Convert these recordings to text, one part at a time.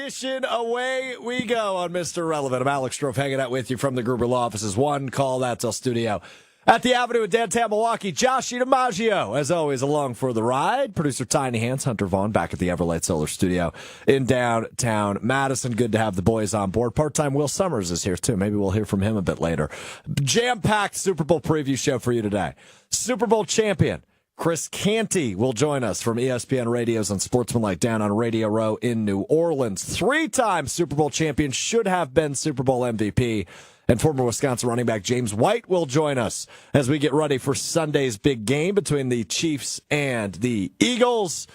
edition. Away we go on Mr. Relevant. I'm Alex Strouf hanging out with you from the Gruber Law Offices. One call, that's our studio. At the Avenue in downtown Milwaukee, Joshy DiMaggio, as always, along for the ride. Producer Tiny Hands Hunter Vaughn back at the Everlight Solar Studio in downtown Madison. Good to have the boys on board. Part-time Will Summers is here, too. Maybe we'll hear from him a bit later. Jam-packed Super Bowl preview show for you today. Super Bowl champion Chris Canty will join us from ESPN Radio's UnSportsmanLike down on Radio Row in New Orleans. Three-time Super Bowl champion, should have been Super Bowl MVP. And former Wisconsin running back James White will join us as we get ready for Sunday's big game between the Chiefs and the Eagles.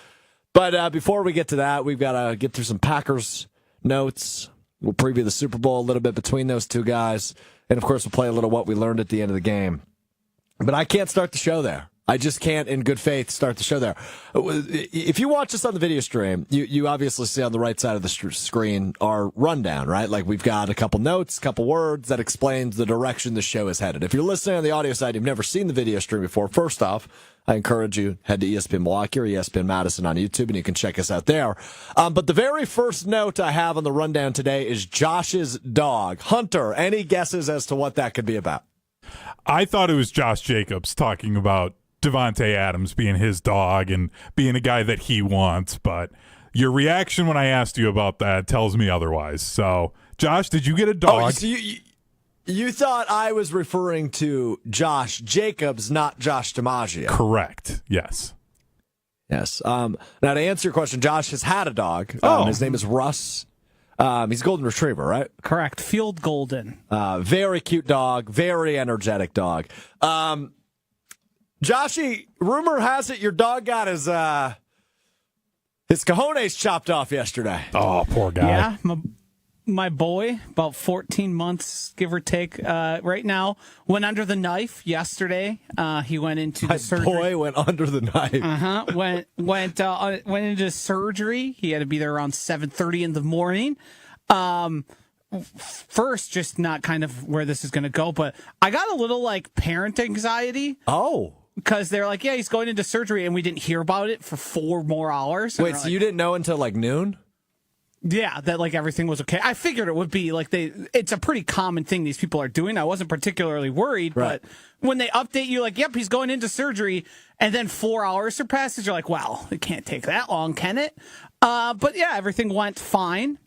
But before we get to that, we've got to get through some Packers notes. We'll preview the Super Bowl a little bit between those two guys. And, of course, we'll play a little what we learned at the end of the game. But I can't start the show there. I just can't, in good faith, start the show there. If you watch us on the video stream, you obviously see on the right side of the screen our rundown, right? Like, we've got a couple notes, a couple words that explains the direction the show is headed. If you're listening on the audio side, you've never seen the video stream before, first off, I encourage you, head to ESPN Milwaukee or ESPN Madison on YouTube, and you can check us out there. But the very first note I have on the rundown today is Josh's dog. Hunter, any guesses as to what that could be about? I thought it was Josh Jacobs talking about Devontae Adams being his dog and being a guy that he wants, but your reaction when I asked you about that tells me otherwise. So, Josh, did you get a dog? Oh, so you thought I was referring to Josh Jacobs, not Josh DiMaggio. Correct. Yes. Yes. Now, to answer your question, Josh has had a dog. His name is Russ. He's a golden retriever, right? Correct. Field golden. Very cute dog. Very energetic dog. Joshy, rumor has it your dog got his cojones chopped off yesterday. Oh, poor guy. Yeah, my boy, about 14 months, give or take, right now, went under the knife yesterday. He went into the surgery. My boy went under the knife. Went into surgery. He had to be there around 7:30 in the morning. First, just not kind of where this is going to go, but I got a little, like, parent anxiety. Oh. Because they're like, yeah, he's going into surgery, and we didn't hear about it for 4 more hours. Wait, so you didn't know until, like, noon? Yeah, that, like, everything was okay. I figured it would be, like, it's a pretty common thing these people are doing. I wasn't particularly worried, right. But when they update you, like, yep, he's going into surgery, and then 4 hours surpasses, you're like, well, it can't take that long, can it? But, yeah, everything went fine.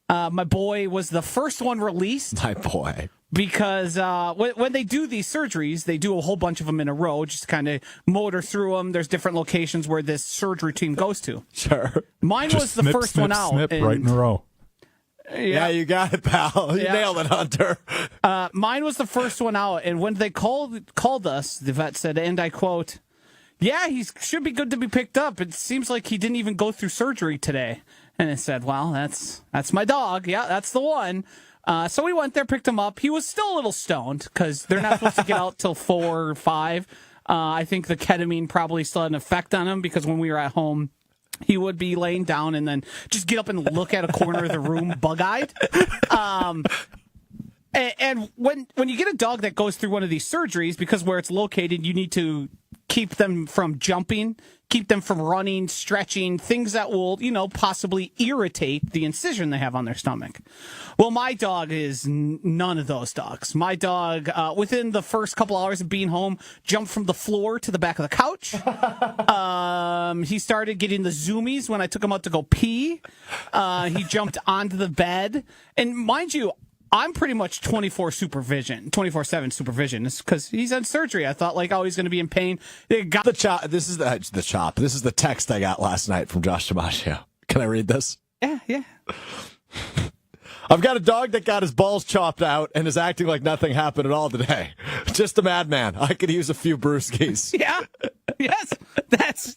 My boy was the first one released. My boy. Because when they do these surgeries, they do a whole bunch of them in a row, just kind of motor through them. There's different locations where this surgery team goes to. Sure. Mine just was the snip, first snip, one out. Snip, right in a row. Yeah, you got it, pal. You nailed it, Hunter. Mine was the first one out, and when they called us, the vet said, and I quote, yeah, he should be good to be picked up. It seems like he didn't even go through surgery today. And I said, well, that's my dog. Yeah, that's the one. So we went there, picked him up. He was still a little stoned because they're not supposed to get out till 4 or 5. I think the ketamine probably still had an effect on him because when we were at home, he would be laying down and then just get up and look at a corner of the room bug-eyed. And when you get a dog that goes through one of these surgeries, because where it's located, you need to keep them from jumping, keep them from running, stretching, things that will, possibly irritate the incision they have on their stomach. Well, my dog is none of those dogs. My dog, within the first couple hours of being home, jumped from the floor to the back of the couch. He started getting the zoomies when I took him out to go pee. He jumped onto the bed. And mind you, I'm pretty much 24/7 supervision. It's because he's on surgery. I thought, he's going to be in pain. They got the chop. This is the chop. This is the text I got last night from Josh DiMaggio. Can I read this? Yeah. I've got a dog that got his balls chopped out and is acting like nothing happened at all today. Just a madman. I could use a few brewskis. Yeah. Yes. That's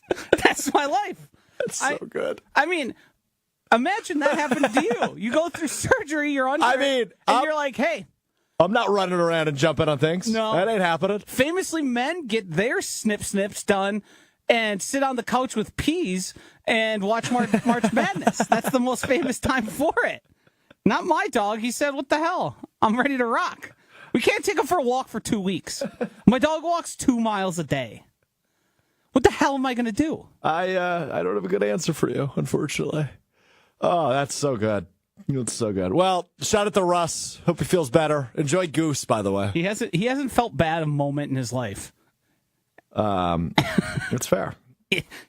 my life. That's so good. I mean, imagine that happened to you. You go through surgery, you're under and you're like, hey. I'm not running around and jumping on things. No. That ain't happening. Famously, men get their snips done and sit on the couch with peas and watch March Madness. That's the most famous time for it. Not my dog. He said, what the hell? I'm ready to rock. We can't take him for a walk for 2 weeks. My dog walks 2 miles a day. What the hell am I going to do? I don't have a good answer for you, unfortunately. Oh, that's so good. It's so good. Well, shout out to Russ. Hope he feels better. Enjoy Goose, by the way. He hasn't felt bad a moment in his life. It's fair.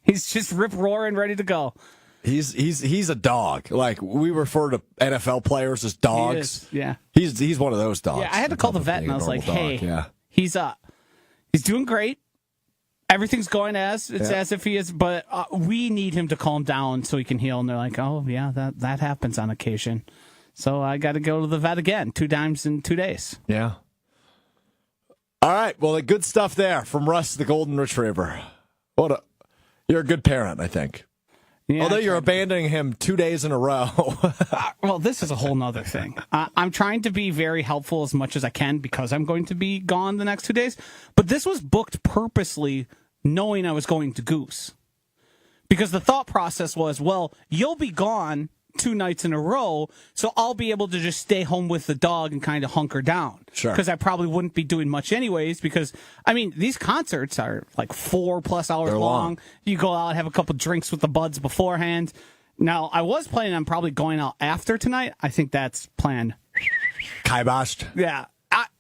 He's just rip roaring, ready to go. He's a dog. Like, we refer to NFL players as dogs. Yeah. He's one of those dogs. Yeah, I had to call the vet, and I was like, "Hey, yeah. he's doing great. Everything's going as if he is, but we need him to calm down so he can heal." And they're like, "Oh yeah, that happens on occasion." So I got to go to the vet again 2 times in 2 days. Yeah. All right. Well, the good stuff there from Russ, the golden retriever. You're a good parent, I think. Yeah, although you're abandoning him 2 days in a row. Well, this is a whole nother thing. I'm trying to be very helpful as much as I can because I'm going to be gone the next 2 days. But this was booked purposely knowing I was going to Goose. Because the thought process was, well, you'll be gone 2 nights in a row, so I'll be able to just stay home with the dog and kind of hunker down. Sure. Because I probably wouldn't be doing much anyways, because, I mean, these concerts are like 4+ hours long. You go out, have a couple drinks with the buds beforehand. Now, I was planning on probably going out after tonight. I think that's planned. Kiboshed? Yeah.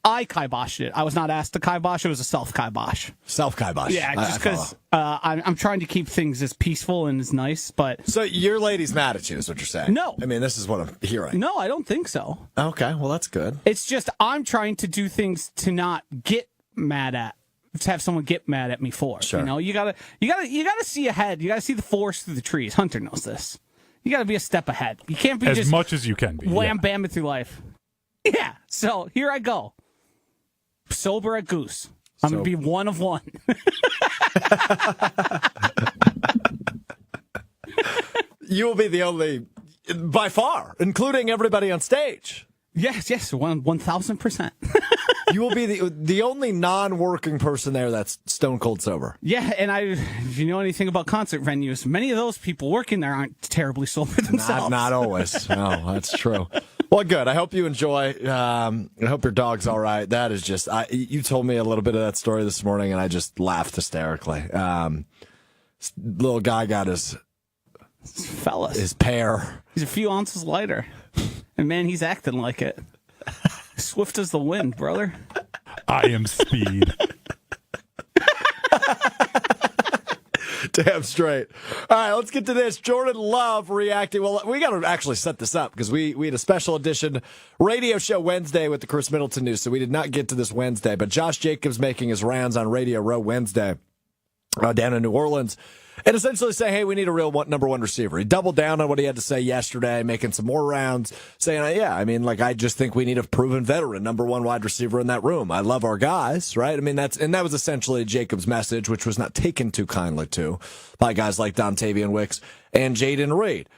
I kiboshed it. I was not asked to kibosh. It was a self-kibosh. Self-kibosh. Yeah, just because I'm trying to keep things as peaceful and as nice. But so your lady's mad at you is what you're saying? No. I mean, this is what I'm hearing. No, I don't think so. Okay, well, that's good. It's just I'm trying to do things to not get mad at. To have someone get mad at me for. Sure. You know, you gotta see ahead. You gotta see the forest through the trees. Hunter knows this. You gotta be a step ahead. You can't be as just much as you can be. Wham bam it through life. Yeah. So here I go. Sober at Goose. I'm going to be 1 of 1. You will be the only, by far, including everybody on stage. Yes, 1,000%. You will be the only non-working person there that's stone cold sober. Yeah, and if you know anything about concert venues, many of those people working there aren't terribly sober themselves. Not always. No, that's true. Well, good. I hope you enjoy. I hope your dog's all right. That is just. You told me a little bit of that story this morning, and I just laughed hysterically. Little guy got his pear. He's a few ounces lighter, and man, he's acting like it. Swift as the wind, brother. I am speed. Damn straight. All right, let's get to this. Jordan Love reacting. Well, we got to actually set this up because we had a special edition radio show Wednesday with the Chris Middleton news, so we did not get to this Wednesday. But Josh Jacobs making his rounds on Radio Row Wednesday down in New Orleans and essentially say, hey, we need a real number 1 receiver. He doubled down on what he had to say yesterday, making some more rounds, saying, yeah, I mean, like, I just think we need a proven veteran, number 1 wide receiver in that room. I love our guys, right? I mean, that was essentially Jacobs' message, which was not taken too kindly to by guys like Dontavian Wicks and Jaden Reed.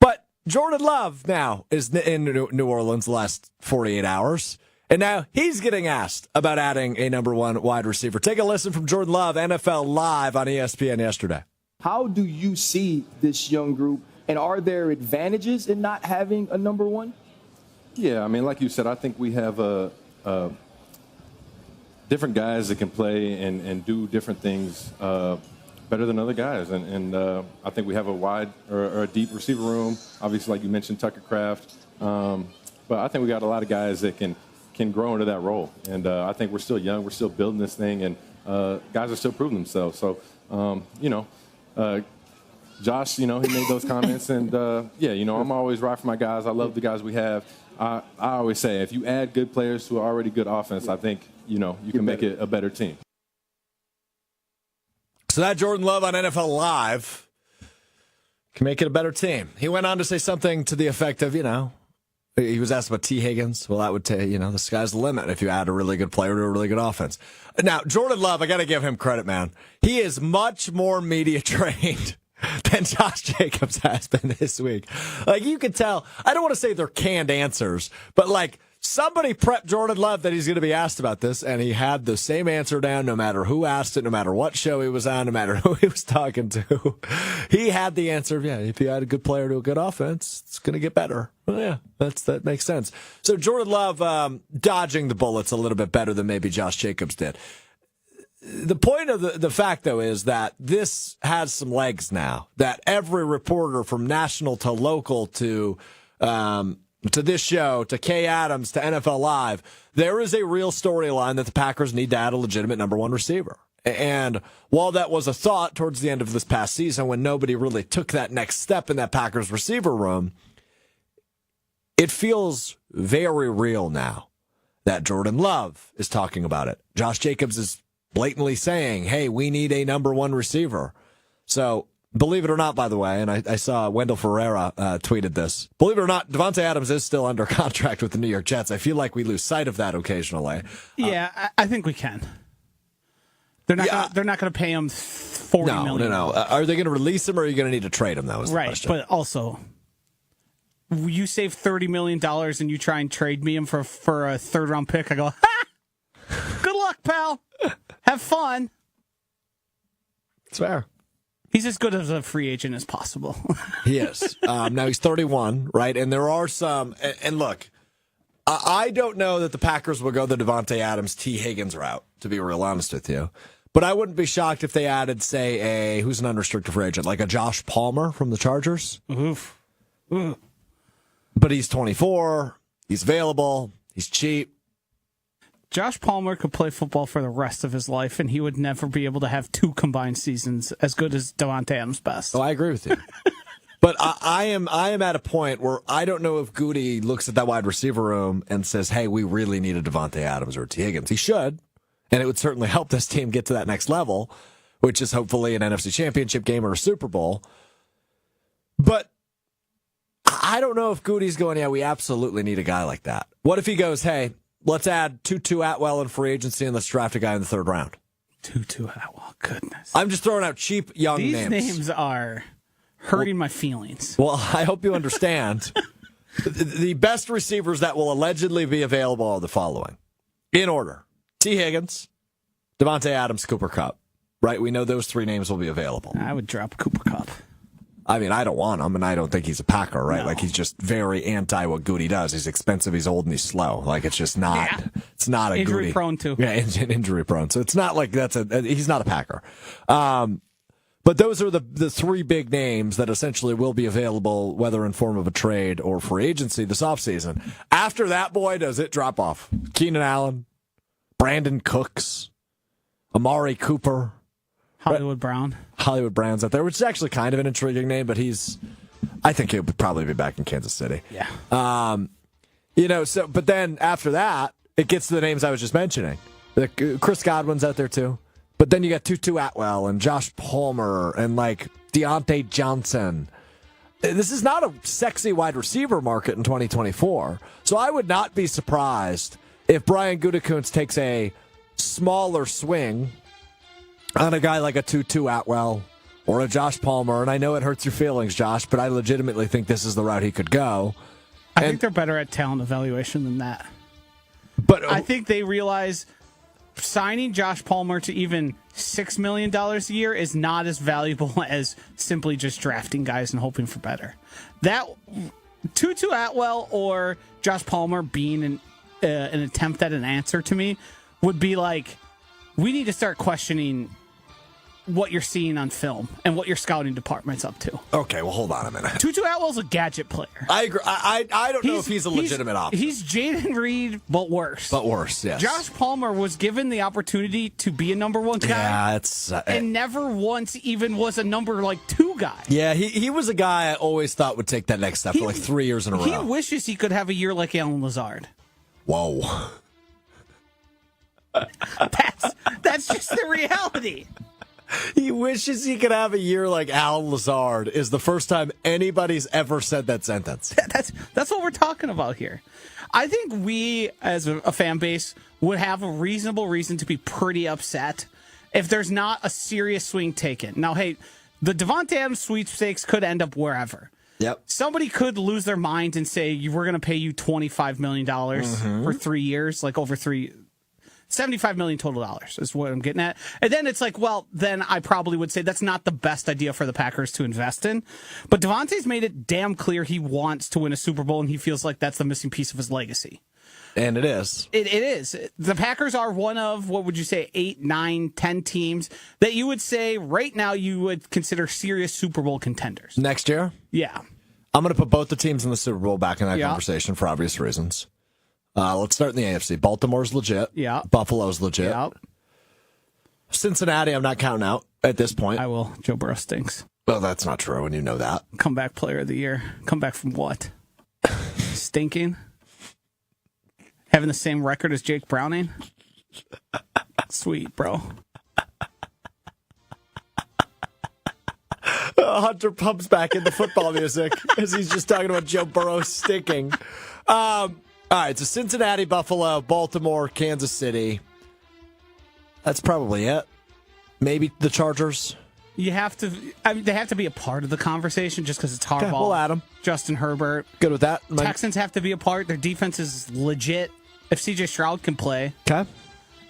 But Jordan Love now is in New Orleans the last 48 hours. And now he's getting asked about adding a number 1 wide receiver. Take a listen from Jordan Love, NFL Live on ESPN yesterday. How do you see this young group, and are there advantages in not having a number 1? Yeah, I mean, like you said, I think we have different guys that can play and do different things better than other guys. And I think we have a wide or a deep receiver room. Obviously, like you mentioned, Tucker Kraft. But I think we got a lot of guys that can grow into that role. And I think we're still young. We're still building this thing, and guys are still proving themselves. So, Josh, he made those comments. And, I'm always right for my guys. I love the guys we have. I always say, if you add good players to an already good offense, I think, you can make it a better team. So that Jordan Love on NFL Live can make it a better team. He went on to say something to the effect of, he was asked about T. Higgins. Well, that would tell the sky's the limit if you add a really good player to a really good offense. Now, Jordan Love, I got to give him credit, man. He is much more media trained than Josh Jacobs has been this week. Like, you can tell, I don't want to say they're canned answers, but like, somebody prepped Jordan Love that he's going to be asked about this, and he had the same answer down no matter who asked it, no matter what show he was on, no matter who he was talking to. He had the answer of, if you add a good player to a good offense, it's going to get better. Well, yeah, that makes sense. So Jordan Love dodging the bullets a little bit better than maybe Josh Jacobs did. The point of the fact, though, is that this has some legs now, that every reporter from national to local to to this show, to Kay Adams, to NFL Live, there is a real storyline that the Packers need to add a legitimate number one receiver. And while that was a thought towards the end of this past season when nobody really took that next step in that Packers receiver room, it feels very real now that Jordan Love is talking about it. Josh Jacobs is blatantly saying, hey, we need a number one receiver. So believe it or not, by the way, and I saw Wendell Ferreira tweeted this. Believe it or not, Davante Adams is still under contract with the New York Jets. I feel like we lose sight of that occasionally. Yeah, I think we can. They're not going to pay him $40 million. No. Are they going to release him, or are you going to need to trade him? That was the question. But also, you save $30 million and you try and trade me him for a third round pick. I go, ha! Good luck, pal. Have fun. It's fair. He's as good as a free agent as possible. He is. Now he's 31, right? And there are some. And look, I don't know that the Packers will go the Davante Adams, T. Higgins route, to be real honest with you. But I wouldn't be shocked if they added, say, who's an unrestricted free agent, like a Josh Palmer from the Chargers. Oof. Ooh. But he's 24. He's available. He's cheap. Josh Palmer could play football for the rest of his life, and he would never be able to have two combined seasons as good as Davante Adams' best. Oh, I agree with you. But I am at a point where I don't know if Goody looks at that wide receiver room and says, hey, we really need a Davante Adams or a T. Higgins. He should, and it would certainly help this team get to that next level, which is hopefully an NFC Championship game or a Super Bowl. But I don't know if Goody's going, yeah, we absolutely need a guy like that. What if he goes, hey, let's add Tutu Atwell in free agency and let's draft a guy in the third round? Tutu Atwell, goodness. I'm just throwing out cheap young names. These names are hurting my feelings. Well, I hope you understand. The best receivers that will allegedly be available are the following. In order. T. Higgins, Davante Adams, Cooper Kupp. Right? We know those three names will be available. I would drop Cooper Kupp. I mean, I don't want him, and I don't think he's a Packer, right? No. Like, he's just very anti what Goody does. He's expensive, he's old, and he's slow. Like, it's just not, it's not a injury Goody. Prone too. Yeah, injury prone. So it's not like he's not a Packer. But those are the three big names that essentially will be available, whether in form of a trade or free agency this offseason. After that, boy, does it drop off. Keenan Allen, Brandon Cooks, Amari Cooper, Hollywood Brown. Hollywood Brown's out there, which is actually kind of an intriguing name, but I think he'll probably be back in Kansas City. Yeah. But then after that, it gets to the names I was just mentioning. Chris Godwin's out there too. But then you got Tutu Atwell and Josh Palmer and like Deontay Johnson. This is not a sexy wide receiver market in 2024. So I would not be surprised if Brian Gutekunst takes a smaller swing on a guy like a Tutu Atwell or a Josh Palmer. And I know it hurts your feelings, Josh, but I legitimately think this is the route he could go. I think they're better at talent evaluation than that. But I think they realize signing Josh Palmer to even $6 million a year is not as valuable as simply just drafting guys and hoping for better. That Tutu Atwell or Josh Palmer being an attempt at an answer to me would be like, we need to start questioning what you're seeing on film and what your scouting department's up to. Okay, well, hold on a minute. Tutu Atwell's a gadget player. I agree. I don't know if he's a legitimate option. He's Jaden Reed, but worse. But worse, yes. Josh Palmer was given the opportunity to be a number one guy. Yeah, it's and never once even was a number two guy. Yeah, he was a guy I always thought would take that next step for like 3 years in a row. He wishes he could have a year like Alan Lazard. Whoa. That's just the reality. He wishes he could have a year like Al Lazard is the first time anybody's ever said that sentence. That's what we're talking about here. I think we, as a fan base, would have a reasonable reason to be pretty upset if there's not a serious swing taken. Now, hey, the Davante Adams sweepstakes could end up wherever. Yep. Somebody could lose their mind and say, we're going to pay you $25 million for 3 years, like over $75 million total dollars is what I'm getting at. And then it's like, well, then I probably would say that's not the best idea for the Packers to invest in. But Davante's made it damn clear he wants to win a Super Bowl, and he feels like that's the missing piece of his legacy. And it is. It is. The Packers are one of, what would you say, 8, 9, 10 teams that you would say right now you would consider serious Super Bowl contenders. Next year? Yeah. I'm going to put both the teams in the Super Bowl back in that Yeah. conversation for obvious reasons. Let's start in the AFC. Baltimore's legit. Yeah. Buffalo's legit. Yeah, Cincinnati, I'm not counting out at this point. I will. Joe Burrow stinks. Well, that's not true, and you know that. Comeback player of the year. Comeback from what? Stinking? Having the same record as Jake Browning? Sweet, bro. Hunter pumps back into football music as he's just talking about Joe Burrow stinking. All right, so Cincinnati, Buffalo, Baltimore, Kansas City. That's probably it. Maybe the Chargers. You have to. I mean, they have to be a part of the conversation just because it's Harbaugh. Okay, we'll add 'em. Justin Herbert. Good with that. Texans have to be a part. Their defense is legit. If CJ Stroud can play, Okay.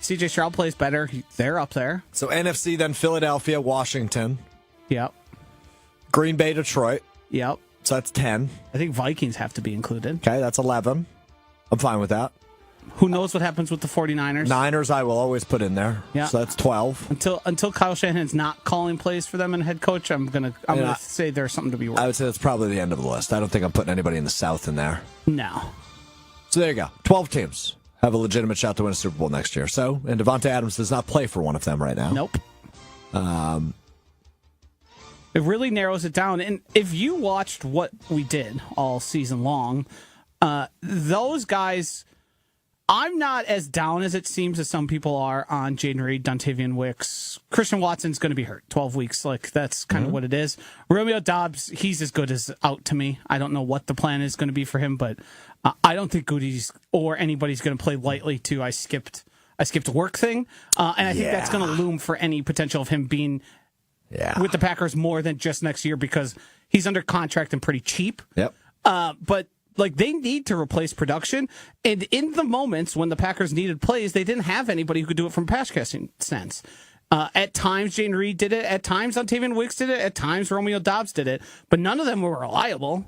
CJ Stroud plays better. They're up there. So NFC, then Philadelphia, Washington, Yep. Green Bay, Detroit. Yep. So that's 10. I think Vikings have to be included. Okay, that's 11. I'm fine with that. Who knows what happens with the 49ers? Niners, I will always put in there. Yeah. So that's 12. Until Kyle Shanahan's not calling plays for them and head coach, I'm gonna say there's something to be worried. I would say that's probably the end of the list. I don't think I'm putting anybody in the South in there. No. So there you go. 12 teams have a legitimate shot to win a Super Bowl next year. So, and Devontae Adams does not play for one of them right now. Nope. It really narrows it down. And if you watched what we did all season long, those guys, I'm not as down as it seems as some people are on Jaden Reed, Dontavian Wicks. Christian Watson's going to be hurt 12 weeks. Like, that's kind of what it is. Romeo Doubs, he's as good as out to me. I don't know what the plan is going to be for him, but I don't think Goody's or anybody's going to play lightly to I skipped work thing. And I think that's going to loom for any potential of him being with the Packers more than just next year because he's under contract and pretty cheap. Yep. But like they need to replace production. And in the moments when the Packers needed plays, they didn't have anybody who could do it from a pass catching sense. At times, Jaden Reed did it. At times, Dontavian Wicks did it. At times, Romeo Doubs did it. But none of them were reliable.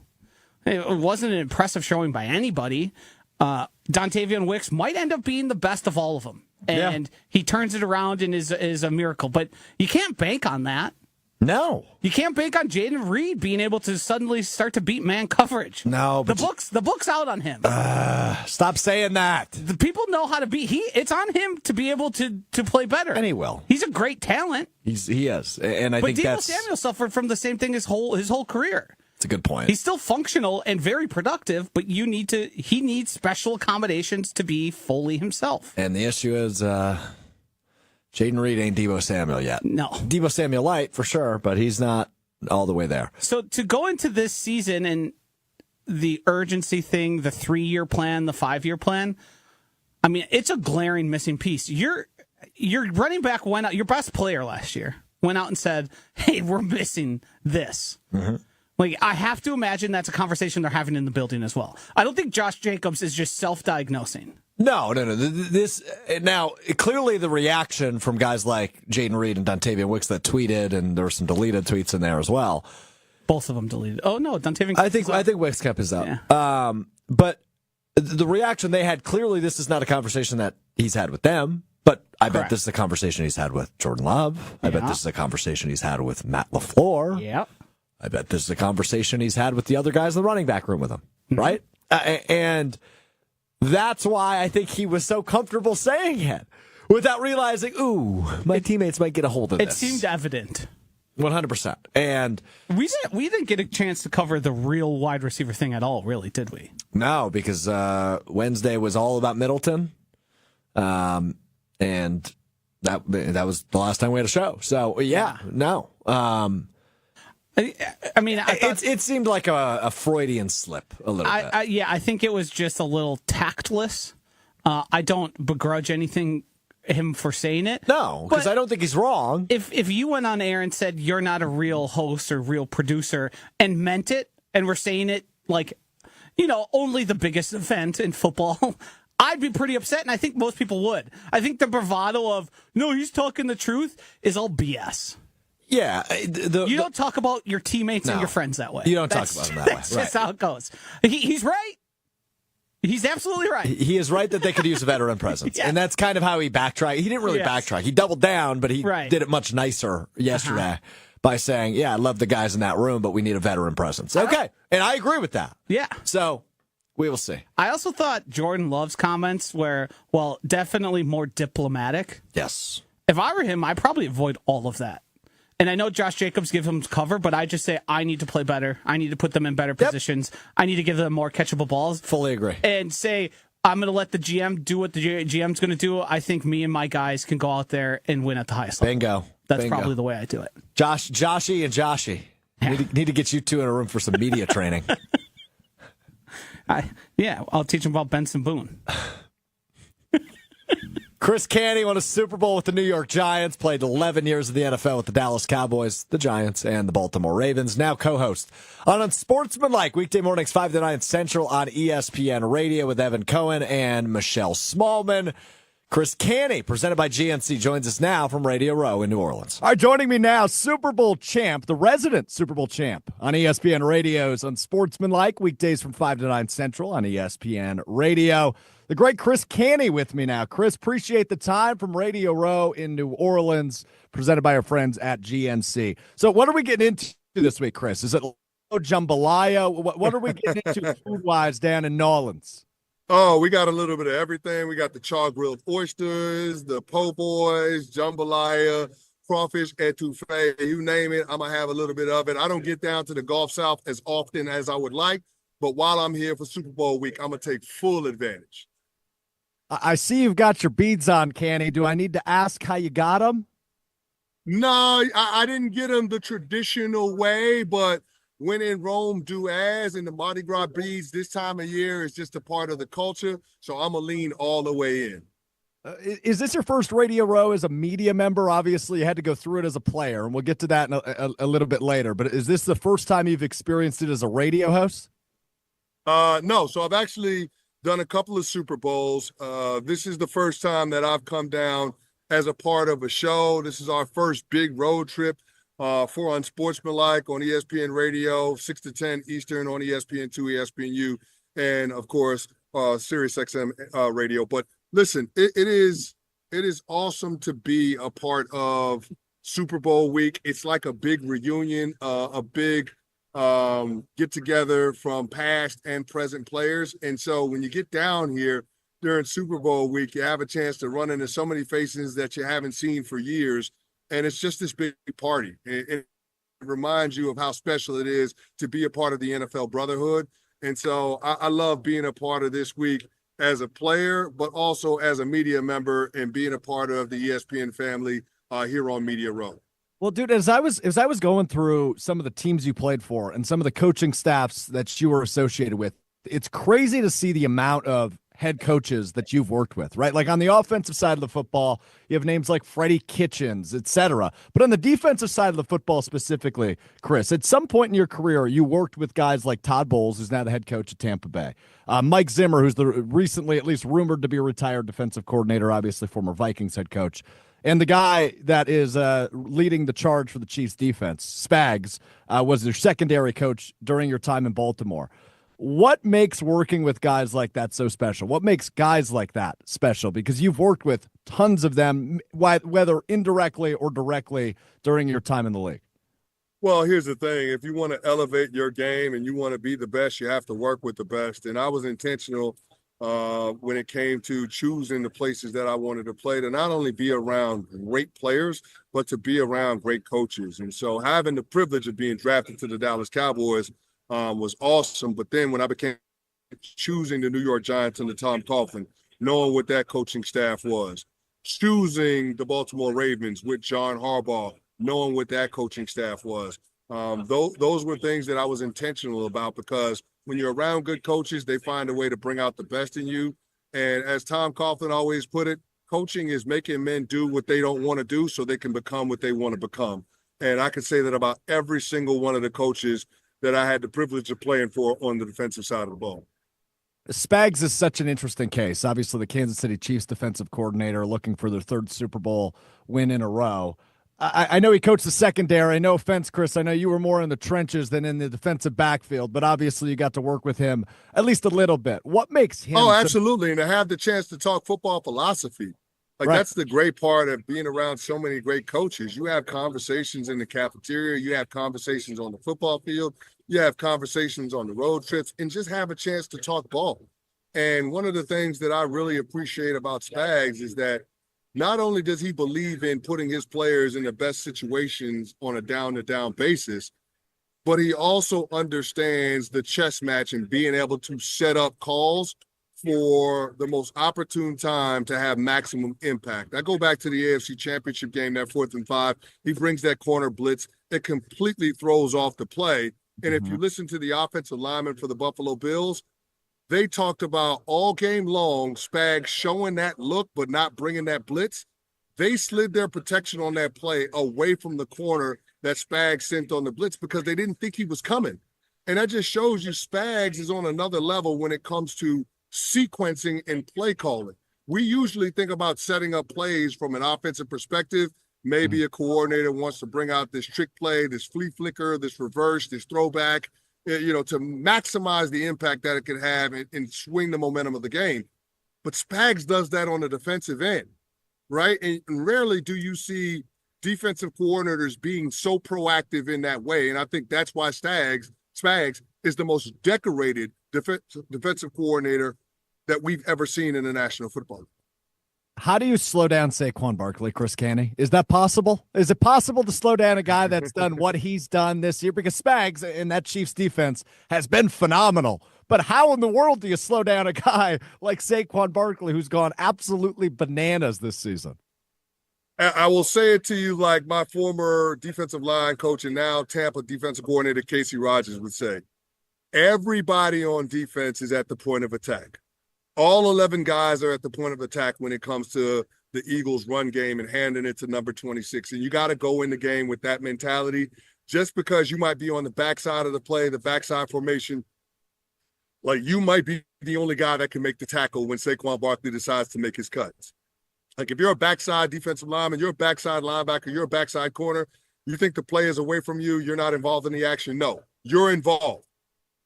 It wasn't an impressive showing by anybody. Dontavian Wicks might end up being the best of all of them. And he turns it around and is a miracle. But you can't bank on that. No. You can't bank on Jaden Reed being able to suddenly start to beat man coverage. No. The book's out on him. Stop saying that. The people know how to beat. It's on him to be able to play better. And he will. He's a great talent. He is. And I think Deebo that's... Samuel suffered from the same thing his whole career. That's a good point. He's still functional and very productive, but he needs special accommodations to be fully himself. And the issue is Jaden Reed ain't Deebo Samuel yet. No. Deebo Samuel light for sure, but he's not all the way there. So to go into this season and the urgency thing, the 3-year plan, the 5-year plan, I mean, it's a glaring missing piece. Your running back went out, your best player last year went out and said, hey, we're missing this. Mm-hmm. Like, I have to imagine that's a conversation they're having in the building as well. I don't think Josh Jacobs is just self-diagnosing. No. This now clearly the reaction from guys like Jaden Reed and Dontavian Wicks that tweeted, and there were some deleted tweets in there as well. Both of them deleted. Oh no, Dontavian. I think Wicks kept his up. Yeah. But the reaction they had clearly, this is not a conversation that he's had with them. But I bet this is a conversation he's had with Jordan Love. I bet this is a conversation he's had with Matt LaFleur. Yep. I bet this is a conversation he's had with the other guys in the running back room with him, right? And that's why I think he was so comfortable saying it without realizing, my teammates might get a hold of this. It seemed evident. 100%. And we didn't get a chance to cover the real wide receiver thing at all, really, did we? No, because Wednesday was all about Middleton. And that was the last time we had a show. So, no. I mean, I thought, it seemed like a Freudian slip a little bit. I think it was just a little tactless. I don't begrudge anything him for saying it. No, because I don't think he's wrong. If you went on air and said you're not a real host or real producer and meant it, and were saying it like, only the biggest event in football, I'd be pretty upset, and I think most people would. I think the bravado of, no, he's talking the truth is all BS. Yeah. You don't talk about your teammates and your friends that way. You don't talk about them that way. That's just how it goes. He's right. He's absolutely right. He is right that they could use a veteran presence. Yeah. And that's kind of how he backtracked. He didn't really backtrack. He doubled down, but he did it much nicer yesterday. by saying, yeah, I love the guys in that room, but we need a veteran presence. Okay. And I agree with that. Yeah. So we will see. I also thought Jordan Love's comments were, well, definitely more diplomatic. Yes. If I were him, I'd probably avoid all of that. And I know Josh Jacobs give him cover, but I just say I need to play better. I need to put them in better positions. I need to give them more catchable balls. Fully agree. And say, I'm going to let the GM do what the GM's going to do. I think me and my guys can go out there and win at the highest level. Bingo. That's Bingo. probably the way I do it. Joshy and Joshy. Need to get you two in a room for some media training. I'll teach them about Benson Boone. Chris Canty won a Super Bowl with the New York Giants, played 11 years in the NFL with the Dallas Cowboys, the Giants, and the Baltimore Ravens. Now co-host on UnSportsmanLike, weekday mornings 5 to 9 Central on ESPN Radio with Evan Cohen and Michelle Smallman. Chris Canty, presented by GNC, joins us now from Radio Row in New Orleans. All right, joining me now, Super Bowl champ, the resident Super Bowl champ on ESPN Radio's UnSportsmanLike, weekdays from 5 to 9 Central on ESPN Radio. The great Chris Canty with me now. Chris, appreciate the time from Radio Row in New Orleans, presented by our friends at GNC. So what are we getting into this week, Chris? Is it jambalaya? What are we getting into food-wise down in New Orleans? Oh, we got a little bit of everything. We got the char-grilled oysters, the po' boys, jambalaya, crawfish etouffee, you name it, I'm going to have a little bit of it. I don't get down to the Gulf South as often as I would like, but while I'm here for Super Bowl week, I'm going to take full advantage. I see you've got your beads on, Canty. Do I need to ask how you got them? No, I didn't get them the traditional way, but when in Rome, do as, and the Mardi Gras beads this time of year is just a part of the culture, so I'm going to lean all the way in. Is this your first Radio Row as a media member? Obviously, you had to go through it as a player, and we'll get to that in a little bit later, but is this the first time you've experienced it as a radio host? No, so I've actually done a couple of Super Bowls. This is the first time that I've come down as a part of a show. This is our first big road trip for UnSportsmanLike on ESPN Radio, 6 to 10 Eastern on ESPN2, ESPNU, and, of course, SiriusXM Radio. But listen, it is awesome to be a part of Super Bowl week. It's like a big reunion, a big get together from past and present players. And so when you get down here during Super Bowl week, you have a chance to run into so many faces that you haven't seen for years. And it's just this big party. It reminds you of how special it is to be a part of the NFL brotherhood. And so I love being a part of this week as a player, but also as a media member and being a part of the ESPN family here on Media Row. Well, dude, as I was going through some of the teams you played for and some of the coaching staffs that you were associated with, it's crazy to see the amount of head coaches that you've worked with, right? Like on the offensive side of the football, you have names like Freddie Kitchens, etc. But on the defensive side of the football specifically, Chris, at some point in your career, you worked with guys like Todd Bowles, who's now the head coach at Tampa Bay, Mike Zimmer, who's the recently at least rumored to be a retired defensive coordinator, obviously former Vikings head coach, and the guy that is leading the charge for the Chiefs defense, Spags, was their secondary coach during your time in Baltimore. What makes working with guys like that so special? What makes guys like that special? Because you've worked with tons of them, whether indirectly or directly during your time in the league. Well, here's the thing. If you want to elevate your game and you want to be the best, you have to work with the best. And I was intentional when it came to choosing the places that I wanted to play, to not only be around great players, but to be around great coaches. And so having the privilege of being drafted to the Dallas Cowboys was awesome. But then when I became choosing the New York Giants under Tom Coughlin, knowing what that coaching staff was, choosing the Baltimore Ravens with John Harbaugh, knowing what that coaching staff was, those were things that I was intentional about, because when you're around good coaches, they find a way to bring out the best in you. And as Tom Coughlin always put it, coaching is making men do what they don't want to do so they can become what they want to become. And I can say that about every single one of the coaches that I had the privilege of playing for on the defensive side of the ball. Spags is such an interesting case. Obviously, the Kansas City Chiefs defensive coordinator looking for their third Super Bowl win in a row. I know he coached the secondary. No offense, Chris. I know you were more in the trenches than in the defensive backfield, but obviously you got to work with him at least a little bit. What makes him? Oh, absolutely. And to have the chance to talk football philosophy Like, Right. that's the great part of being around so many great coaches. You have conversations in the cafeteria, you have conversations on the football field, you have conversations on the road trips, and just have a chance to talk ball. And one of the things that I really appreciate about Spags is that not only does he believe in putting his players in the best situations on a down-to-down basis, but he also understands the chess match and being able to set up calls for the most opportune time to have maximum impact. I go back to the AFC Championship game, that 4th and 5. He brings that corner blitz. It completely throws off the play. And if you listen to the offensive lineman for the Buffalo Bills, they talked about all game long Spags showing that look but not bringing that blitz. They slid their protection on that play away from the corner that Spags sent on the blitz because they didn't think he was coming. And that just shows you Spags is on another level when it comes to sequencing and play calling. We usually think about setting up plays from an offensive perspective. Maybe a coordinator wants to bring out this trick play, this flea flicker, this reverse, this throwback, to maximize the impact that it can have and swing the momentum of the game. But Spags does that on the defensive end, right? And rarely do you see defensive coordinators being so proactive in that way. And I think that's why Spags is the most decorated defensive coordinator that we've ever seen in the National Football League. How do you slow down Saquon Barkley, Chris Canty? Is that possible? Is it possible to slow down a guy that's done what he's done this year? Because Spags in that Chiefs defense has been phenomenal. But how in the world do you slow down a guy like Saquon Barkley who's gone absolutely bananas this season? I will say it to you like my former defensive line coach and now Tampa defensive coordinator Casey Rogers would say. Everybody on defense is at the point of attack. All 11 guys are at the point of attack when it comes to the Eagles' run game and handing it to number 26. And you got to go in the game with that mentality. Just because you might be on the backside of the play, the backside formation, like you might be the only guy that can make the tackle when Saquon Barkley decides to make his cuts. Like if you're a backside defensive lineman, you're a backside linebacker, you're a backside corner, you think the play is away from you, you're not involved in the action. No, you're involved.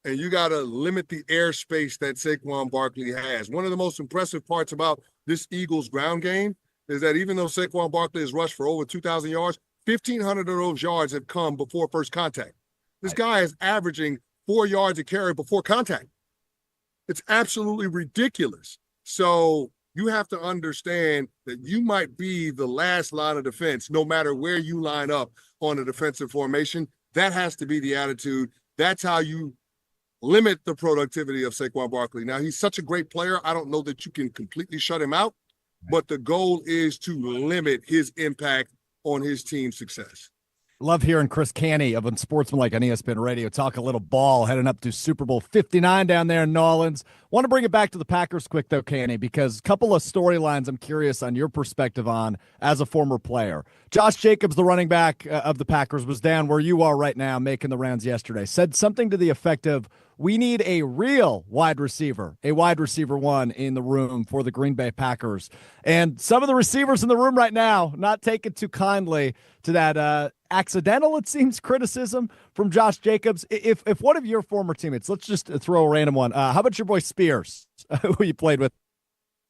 And you got to limit the airspace that Saquon Barkley has. One of the most impressive parts about this Eagles ground game is that even though Saquon Barkley has rushed for over 2,000 yards, 1,500 of those yards have come before first contact. This guy is averaging 4 yards a carry before contact. It's absolutely ridiculous. So you have to understand that you might be the last line of defense, no matter where you line up on a defensive formation. That has to be the attitude. That's how you limit the productivity of Saquon Barkley. Now, he's such a great player. I don't know that you can completely shut him out, but the goal is to limit his impact on his team's success. Love hearing Chris Canty of UnSportsmanLike on ESPN Radio talk a little ball heading up to Super Bowl 59 down there in New Orleans. Want to bring it back to the Packers quick, though, Canty, because a couple of storylines I'm curious on your perspective on as a former player. Josh Jacobs, the running back of the Packers, was down where you are right now making the rounds yesterday. Said something to the effect of, we need a real wide receiver, a wide receiver one in the room for the Green Bay Packers. And some of the receivers in the room right now not taking too kindly to that accidental, it seems, criticism from Josh Jacobs. If one of your former teammates, let's just throw a random one. How about your boy Spears, who you played with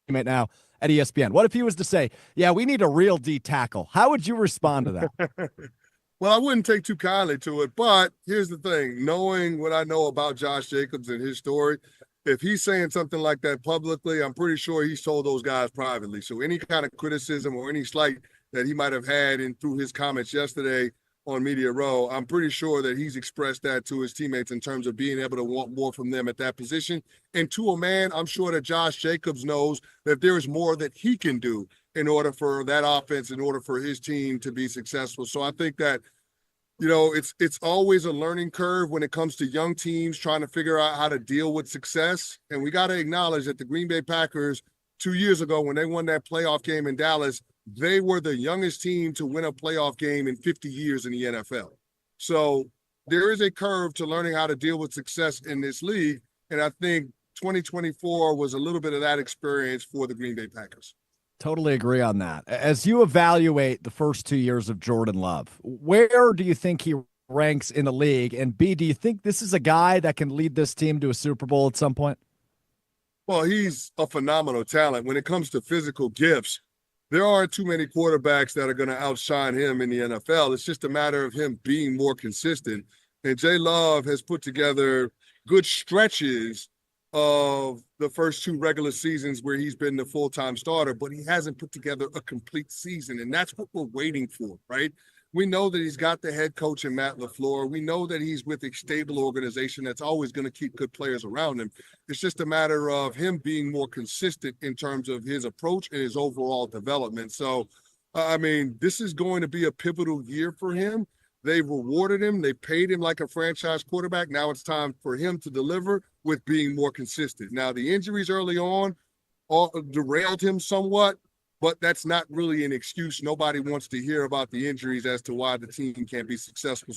right now at ESPN? What if he was to say, yeah, we need a real D tackle? How would you respond to that? Well, I wouldn't take too kindly to it, but here's the thing. Knowing what I know about Josh Jacobs and his story, if he's saying something like that publicly, I'm pretty sure he's told those guys privately. So any kind of criticism or any slight that he might have had through his comments yesterday on Media Row, I'm pretty sure that he's expressed that to his teammates in terms of being able to want more from them at that position. And to a man, I'm sure that Josh Jacobs knows that there is more that he can do in order for that offense, in order for his team to be successful. So I think that, it's always a learning curve when it comes to young teams trying to figure out how to deal with success. And we got to acknowledge that the Green Bay Packers 2 years ago, when they won that playoff game in Dallas, they were the youngest team to win a playoff game in 50 years in the NFL. So there is a curve to learning how to deal with success in this league. And I think 2024 was a little bit of that experience for the Green Bay Packers. Totally agree on that. As you evaluate the first 2 years of Jordan Love, where do you think he ranks in the league? And B, do you think this is a guy that can lead this team to a Super Bowl at some point? Well, he's a phenomenal talent. When it comes to physical gifts, there aren't too many quarterbacks that are going to outshine him in the NFL. It's just a matter of him being more consistent. And Jay Love has put together good stretches of the first 2 regular seasons where he's been the full-time starter, but he hasn't put together a complete season. And that's what we're waiting for, right? We know that he's got the head coach in Matt LaFleur. We know that he's with a stable organization that's always going to keep good players around him. It's just a matter of him being more consistent in terms of his approach and his overall development. So, I mean, this is going to be a pivotal year for him. They rewarded him. They paid him like a franchise quarterback. Now it's time for him to deliver with being more consistent. Now, the injuries early on derailed him somewhat, but that's not really an excuse. Nobody wants to hear about the injuries as to why the team can't be successful.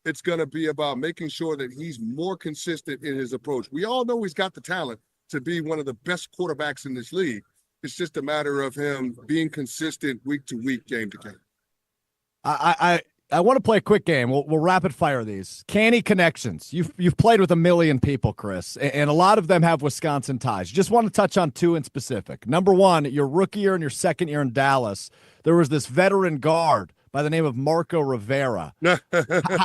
It's going to be about making sure that he's more consistent in his approach. We all know he's got the talent to be one of the best quarterbacks in this league. It's just a matter of him being consistent week to week, game to game. I want to play a quick game. We'll rapid fire these. Canty connections. You've played with a million people, Chris, and a lot of them have Wisconsin ties. Just want to touch on 2 in specific. Number 1, your rookie year and your second year in Dallas, there was this veteran guard by the name of Marco Rivera.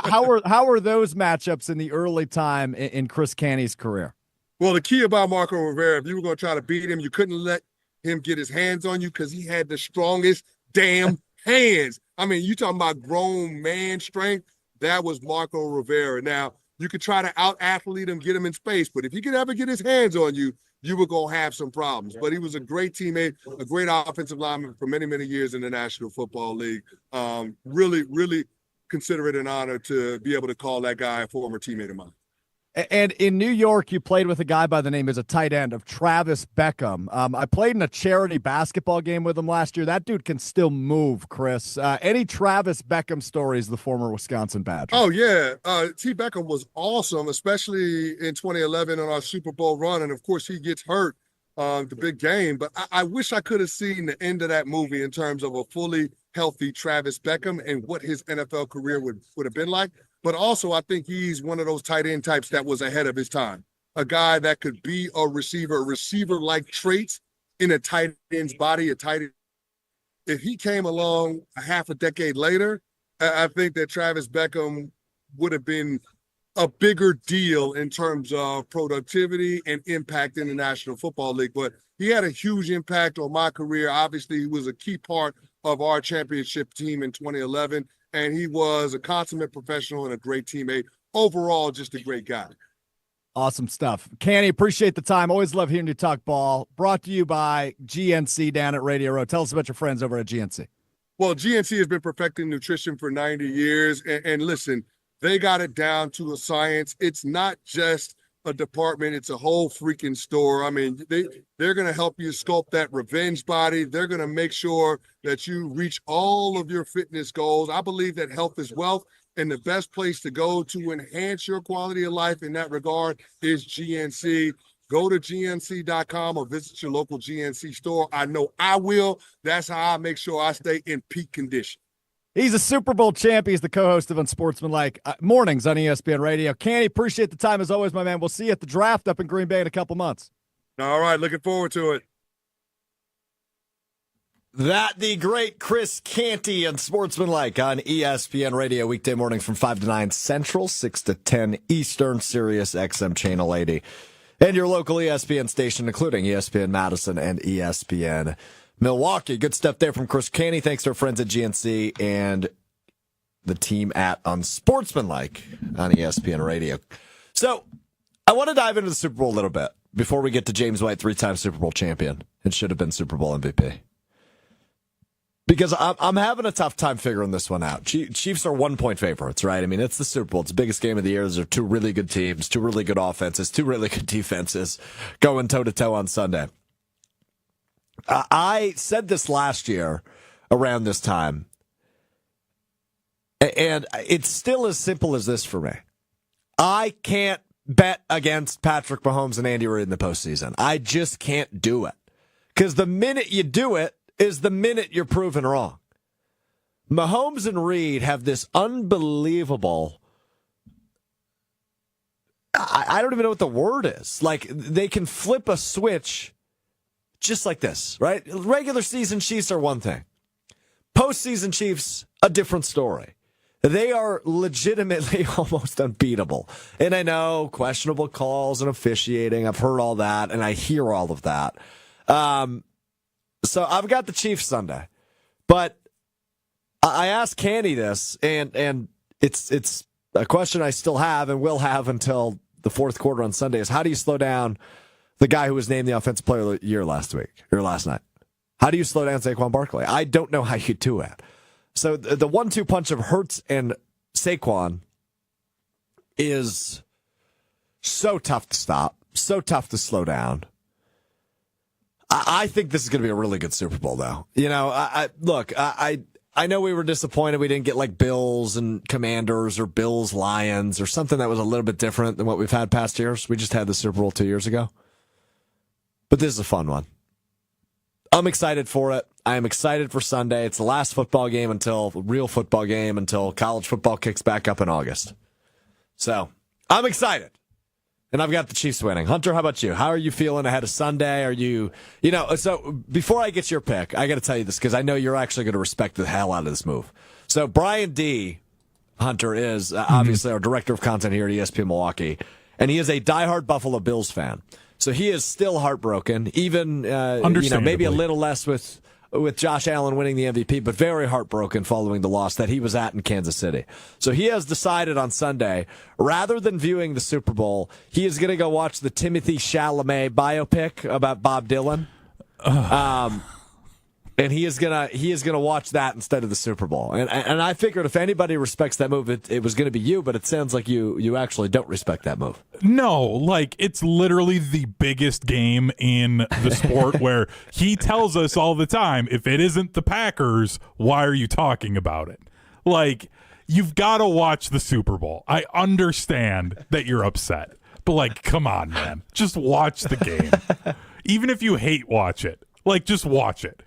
How were those matchups in the early time in Chris Canty's career? Well, the key about Marco Rivera, if you were going to try to beat him, you couldn't let him get his hands on you because he had the strongest damn hands. I mean, you talking about grown man strength? That was Marco Rivera. Now, you could try to out-athlete him, get him in space, but if he could ever get his hands on you, you were going to have some problems. But he was a great teammate, a great offensive lineman for many, many years in the National Football League. Really, really consider it an honor to be able to call that guy a former teammate of mine. And in New York, you played with a guy by the name as a tight end of Travis Beckham. I played in a charity basketball game with him last year. That dude can still move, Chris. Any Travis Beckham stories, the former Wisconsin Badger? Oh, yeah. T. Beckham was awesome, especially in 2011 on our Super Bowl run. And, of course, he gets hurt the big game. But I wish I could have seen the end of that movie in terms of a fully healthy Travis Beckham and what his NFL career would have been like. But also, I think he's one of those tight end types that was ahead of his time. A guy that could be a receiver-like traits in a tight end's body, If he came along a half a decade later, I think that Travis Beckham would have been a bigger deal in terms of productivity and impact in the National Football League. But he had a huge impact on my career. Obviously, he was a key part of our championship team in 2011. And he was a consummate professional and a great teammate. Overall, just a great guy. Awesome stuff. Canty, appreciate the time. Always love hearing you talk ball. Brought to you by GNC down at Radio Row. Tell us about your friends over at GNC. Well, GNC has been perfecting nutrition for 90 years. And listen, they got it down to a science. It's not just a department. It's a whole freaking store. I mean, they're going to help you sculpt that revenge body. They're going to make sure that you reach all of your fitness goals. I believe that health is wealth, and the best place to go to enhance your quality of life in that regard is GNC. Go to gnc.com or visit your local GNC store. I know I will. That's how I make sure I stay in peak condition. He's a Super Bowl champ. He's the co-host of UnSportsmanLike mornings on ESPN Radio. Canty, appreciate the time as always, my man. We'll see you at the draft up in Green Bay in a couple months. All right, looking forward to it. That the great Chris Canty and Sportsmanlike on ESPN Radio, weekday mornings from 5 to 9 Central, 6 to 10 Eastern, Sirius XM Channel 80. And your local ESPN station, including ESPN Madison and ESPN Milwaukee. Good stuff there from Chris Canty. Thanks to our friends at GNC and the team at UnSportsmanLike on ESPN Radio. So I want to dive into the Super Bowl a little bit before we get to James White, 3-time Super Bowl champion. It should have been Super Bowl MVP. Because I'm having a tough time figuring this one out. Chiefs are 1-point favorites, right? I mean, it's the Super Bowl. It's the biggest game of the year. Those are 2 really good teams, 2 really good offenses, 2 really good defenses going toe-to-toe on Sunday. I said this last year around this time, and it's still as simple as this for me. I can't bet against Patrick Mahomes and Andy Reid in the postseason. I just can't do it. Because the minute you do it is the minute you're proven wrong. Mahomes and Reid have this unbelievable, I don't even know what the word is. Like, they can flip a switch just like this, right? Regular season Chiefs are one thing. Postseason Chiefs, a different story. They are legitimately almost unbeatable. And I know questionable calls and officiating. I've heard all that, and I hear all of that. So I've got the Chiefs Sunday. But I asked Canty this, and it's a question I still have and will have until the fourth quarter on Sunday, is how do you slow down the guy who was named the Offensive Player of the Year last night? How do you slow down Saquon Barkley? I don't know how you do it. So the 1-2 punch of Hurts and Saquon is so tough to stop, so tough to slow down. I think this is going to be a really good Super Bowl, though. You know, I know we were disappointed we didn't get like Bills and Commanders or Bills Lions or something that was a little bit different than what we've had past years. We just had the Super Bowl 2 years ago. But this is a fun one. I'm excited for it. I am excited for Sunday. It's the last real football game until college football kicks back up in August. So I'm excited. And I've got the Chiefs winning. Hunter, how about you? How are you feeling ahead of Sunday? So before I get to your pick, I got to tell you this because I know you're actually going to respect the hell out of this move. So Brian D. Hunter is obviously our director of content here at ESPN Milwaukee, and he is a diehard Buffalo Bills fan. So he is still heartbroken, even maybe a little less with Josh Allen winning the MVP, but very heartbroken following the loss that he was at in Kansas City. So he has decided on Sunday, rather than viewing the Super Bowl, he is going to go watch the Timothée Chalamet biopic about Bob Dylan. And he is gonna watch that instead of the Super Bowl. And I figured if anybody respects that move, it was going to be you. But it sounds like you actually don't respect that move. No, like it's literally the biggest game in the sport where he tells us all the time, if it isn't the Packers, why are you talking about it? Like, you've got to watch the Super Bowl. I understand that you're upset, but like, come on, man, just watch the game. Even if you watch it. Like, just watch it.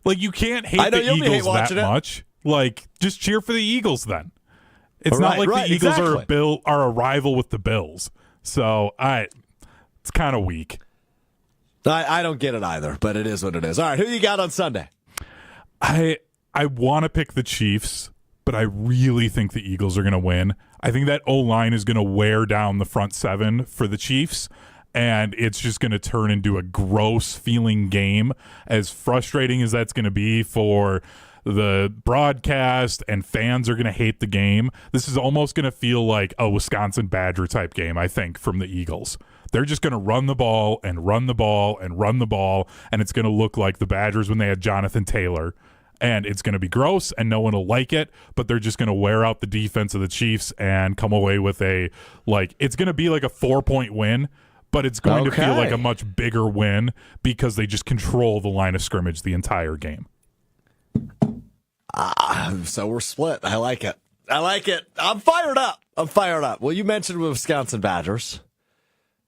Like, you can't hate the Eagles that much. Like, just cheer for the Eagles then. It's not like the Eagles are a rival with the Bills. So, it's kind of weak. I don't get it either, but it is what it is. All right, who you got on Sunday? I want to pick the Chiefs, but I really think the Eagles are going to win. I think that O-line is going to wear down the front seven for the Chiefs. And it's just going to turn into a gross feeling game, as frustrating as that's going to be for the broadcast, and fans are going to hate the game. This is almost going to feel like a Wisconsin Badger type game, I think, from the Eagles. They're just going to run the ball and run the ball and run the ball, and it's going to look like the Badgers when they had Jonathan Taylor. And it's going to be gross, and no one will like it, but they're just going to wear out the defense of the Chiefs and come away with it's going to be like a 4-point win, but it's going to feel like a much bigger win because they just control the line of scrimmage the entire game. So we're split. I like it. I'm fired up. Well, you mentioned Wisconsin Badgers,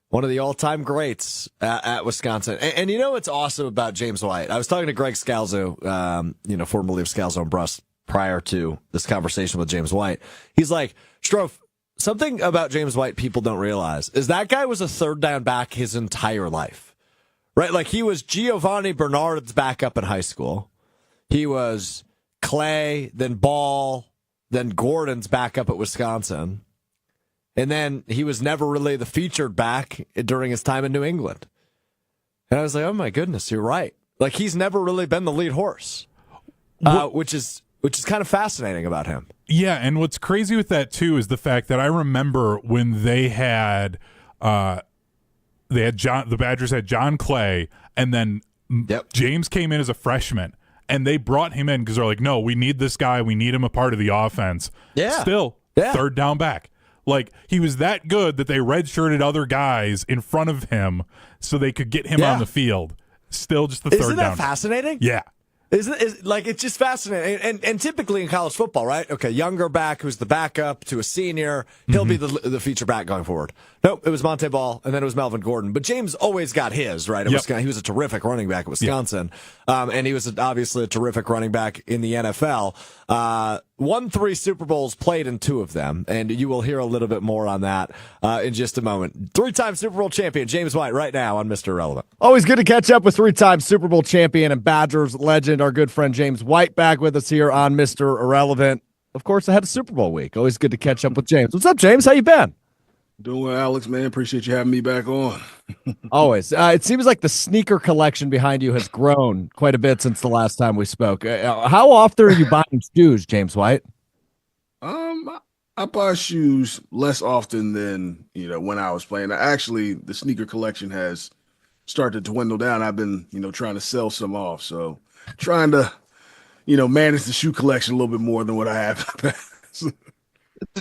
one of the all-time greats at Wisconsin. And you know what's awesome about James White? I was talking to Greg Scalzo, formerly of Scalzo and Brust, prior to this conversation with James White. He's like, Strouf, something about James White people don't realize is that guy was a third down back his entire life, right? Like, he was Giovanni Bernard's backup in high school. He was Clay, then Ball, then Gordon's backup at Wisconsin. And then he was never really the featured back during his time in New England. And I was like, oh my goodness, you're right. Like, he's never really been the lead horse, which is kind of fascinating about him. Yeah, and what's crazy with that too is the fact that I remember when the Badgers had John Clay, and then James came in as a freshman, and they brought him in because they're like, no, we need this guy, we need him a part of the offense. Yeah, still third down back. Like, he was that good that they redshirted other guys in front of him so they could get him on the field. Still just the third down. Isn't that fascinating? Yeah. It's just fascinating. And typically in college football, right? Okay, younger back who's the backup to a senior, he'll be the feature back going forward. Nope, it was Monte Ball, and then it was Melvin Gordon. But James always got his, right? Yep. He was a terrific running back at Wisconsin, and he was obviously a terrific running back in the NFL. Won 3 Super Bowls, played in 2 of them, and you will hear a little bit more on that in just a moment. 3-time Super Bowl champion James White right now on Mr. Irrelevant. Always good to catch up with 3-time Super Bowl champion and Badgers legend, our good friend James White, back with us here on Mr. Irrelevant. Of course, ahead of Super Bowl week. Always good to catch up with James. What's up, James? How you been? Doing well, Alex, man. Appreciate you having me back on. Always. It seems like the sneaker collection behind you has grown quite a bit since the last time we spoke. How often are you buying shoes, James White? I buy shoes less often than, when I was playing. Actually, the sneaker collection has started to dwindle down. I've been, trying to sell some off. So trying to, manage the shoe collection a little bit more than what I have.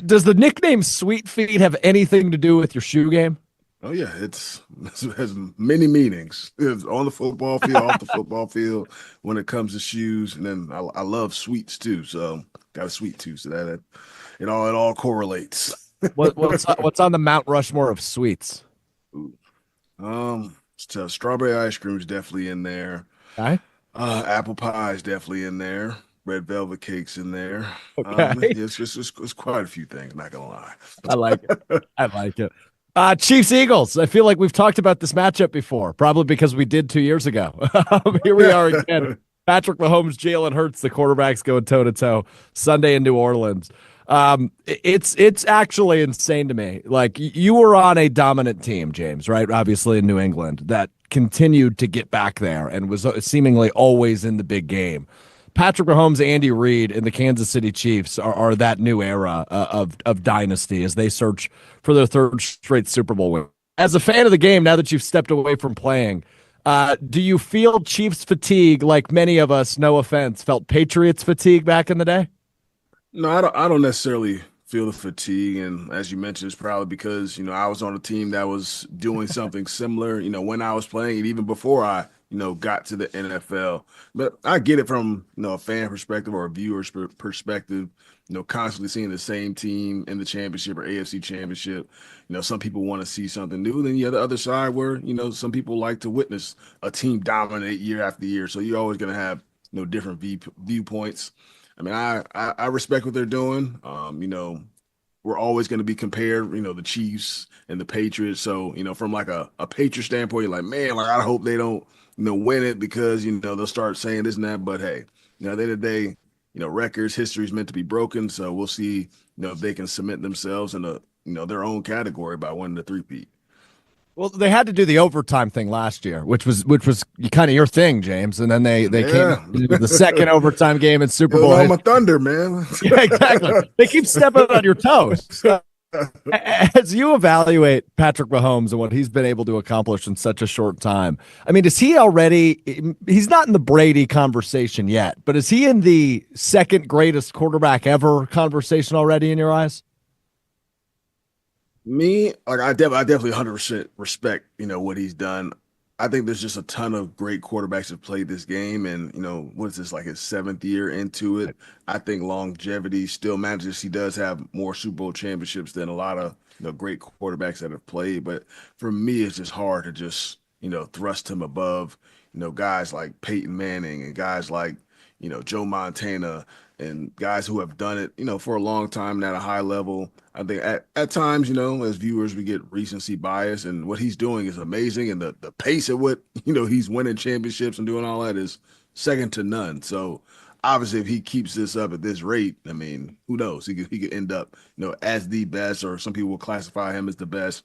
Does the nickname Sweet Feet have anything to do with your shoe game? Oh yeah, it has many meanings. It's on the football field, off the football field, when it comes to shoes, and then I love sweets too. So got a sweet tooth, so that it all correlates. What's on the Mount Rushmore of sweets? Strawberry ice cream is definitely in there. Okay. Apple pie is definitely in there. Red velvet cakes in there. Okay. It's quite a few things, not gonna lie. I like it. I like it. Chiefs Eagles. I feel like we've talked about this matchup before, probably because we did 2 years ago. Here we are again. Patrick Mahomes, Jalen Hurts, the quarterbacks going toe to toe Sunday in New Orleans. It's actually insane to me. Like, you were on a dominant team, James, right? Obviously in New England, that continued to get back there and was seemingly always in the big game. Patrick Mahomes, Andy Reid, and the Kansas City Chiefs are that new era of dynasty as they search for their 3rd straight Super Bowl win. As a fan of the game, now that you've stepped away from playing, do you feel Chiefs fatigue like many of us, no offense, felt Patriots fatigue back in the day? No, I don't necessarily feel the fatigue, and as you mentioned, it's probably because I was on a team that was doing something similar. When I was playing, and even before I got to the NFL. But I get it from, a fan perspective or a viewer's perspective, constantly seeing the same team in the championship or AFC championship. Some people want to see something new. Then you have the other side where, some people like to witness a team dominate year after year. So you're always going to have, different viewpoints. I mean, I respect what they're doing. We're always going to be compared, the Chiefs and the Patriots. So, from like a Patriot standpoint, you're like, man, I hope they don't, win it because, they'll start saying this and that. But hey, at the end of the day, records, history is meant to be broken. So we'll see, if they can cement themselves in their own category by winning the three-peat. Well, they had to do the overtime thing last year, which was kind of your thing, James. And then they came with the second overtime game in Super Bowl. I'm a Thunder, man. Yeah, exactly. They keep stepping on your toes. As you evaluate Patrick Mahomes and what he's been able to accomplish in such a short time, I mean, is he already, he's not in the Brady conversation yet, but is he in the second greatest quarterback ever conversation already in your eyes? Me, I definitely 100% respect, what he's done. I think there's just a ton of great quarterbacks that played this game, and what is this, like his 7th year into it? I think longevity still matters. He does have more Super Bowl championships than a lot of great quarterbacks that have played. But for me, it's just hard to just thrust him above guys like Peyton Manning and guys like Joe Montana and guys who have done it for a long time and at a high level. I think at times, as viewers, we get recency bias, and what he's doing is amazing. And the pace at what, he's winning championships and doing all that is second to none. So obviously if he keeps this up at this rate, I mean, who knows? He could end up, as the best, or some people will classify him as the best.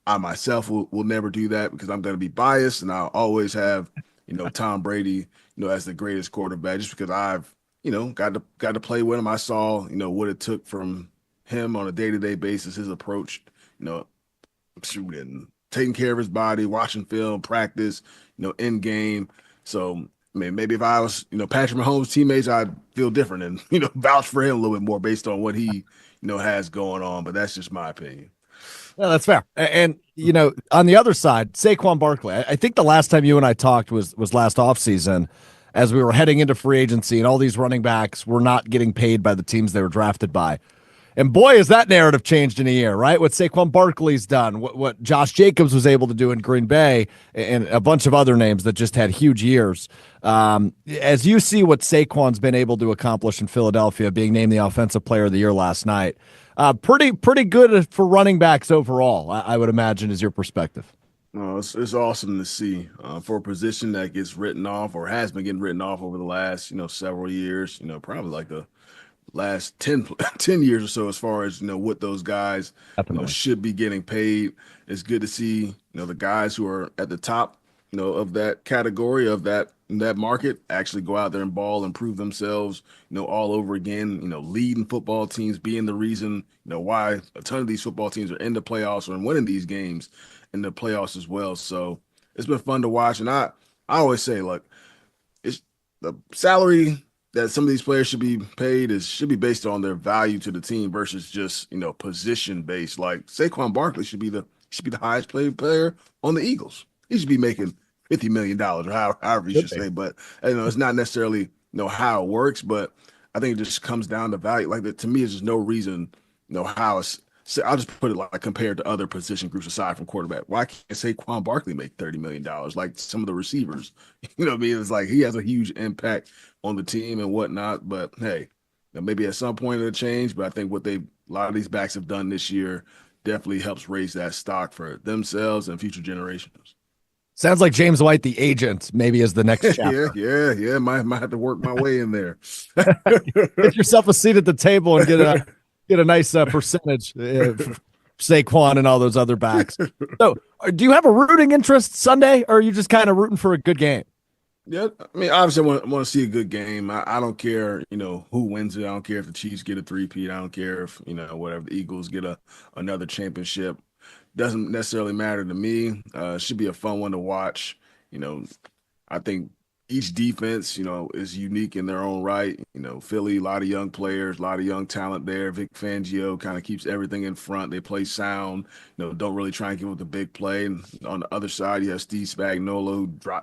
I myself will never do that because I'm going to be biased, and I'll always have, Tom Brady, as the greatest quarterback, just because I've, got to play with him. I saw, what it took from him on a day-to-day basis, his approach, shooting, taking care of his body, watching film, practice, in game. So, I mean, maybe if I was, Patrick Mahomes' teammates, I'd feel different and, vouch for him a little bit more based on what he, has going on. But that's just my opinion. Yeah, that's fair. And, on the other side, Saquon Barkley, I think the last time you and I talked was last offseason as we were heading into free agency and all these running backs were not getting paid by the teams they were drafted by. And boy, has that narrative changed in a year, right? What Saquon Barkley's done, what Josh Jacobs was able to do in Green Bay, and a bunch of other names that just had huge years. As you see what Saquon's been able to accomplish in Philadelphia, being named the Offensive Player of the Year last night, pretty good for running backs overall, I would imagine, is your perspective. No, it's awesome to see for a position that gets written off or has been getting written off over the last, several years, probably like the last 10 years or so, as far as, what those guys, should be getting paid. It's good to see, the guys who are at the top, of that category, of that market, actually go out there and ball and prove themselves, all over again, leading football teams, being the reason, why a ton of these football teams are in the playoffs or winning these games in the playoffs as well. So it's been fun to watch. And I always say, look, it's the salary that some of these players should be paid should be based on their value to the team versus just, position based. Like Saquon Barkley should be the highest paid player on the Eagles. He should be making $50 million or however you should say. But it's not necessarily how it works, but I think it just comes down to value. Like to me, there's just no reason, how it's. So I'll just put it like compared to other position groups aside from quarterback. Why can't Saquon Barkley make $30 million like some of the receivers? You know what I mean? It's like he has a huge impact on the team and whatnot. But hey, maybe at some point it'll change. But I think what a lot of these backs have done this year definitely helps raise that stock for themselves and future generations. Sounds like James White, the agent, maybe is the next chapter. Yeah. Might have to work my way in there. Get yourself a seat at the table and get a nice percentage, Saquon and all those other backs. So, do you have a rooting interest Sunday, or are you just kind of rooting for a good game? Yeah, I mean, obviously, I want to see a good game. I don't care, who wins it. I don't care if the Chiefs get a three-peat. I don't care if, whatever, the Eagles get another championship. Doesn't necessarily matter to me. Should be a fun one to watch. I think each defense, is unique in their own right. Philly, a lot of young players, a lot of young talent there. Vic Fangio kind of keeps everything in front. They play sound, don't really try and give up the big play. And on the other side, you have Steve Spagnuolo, who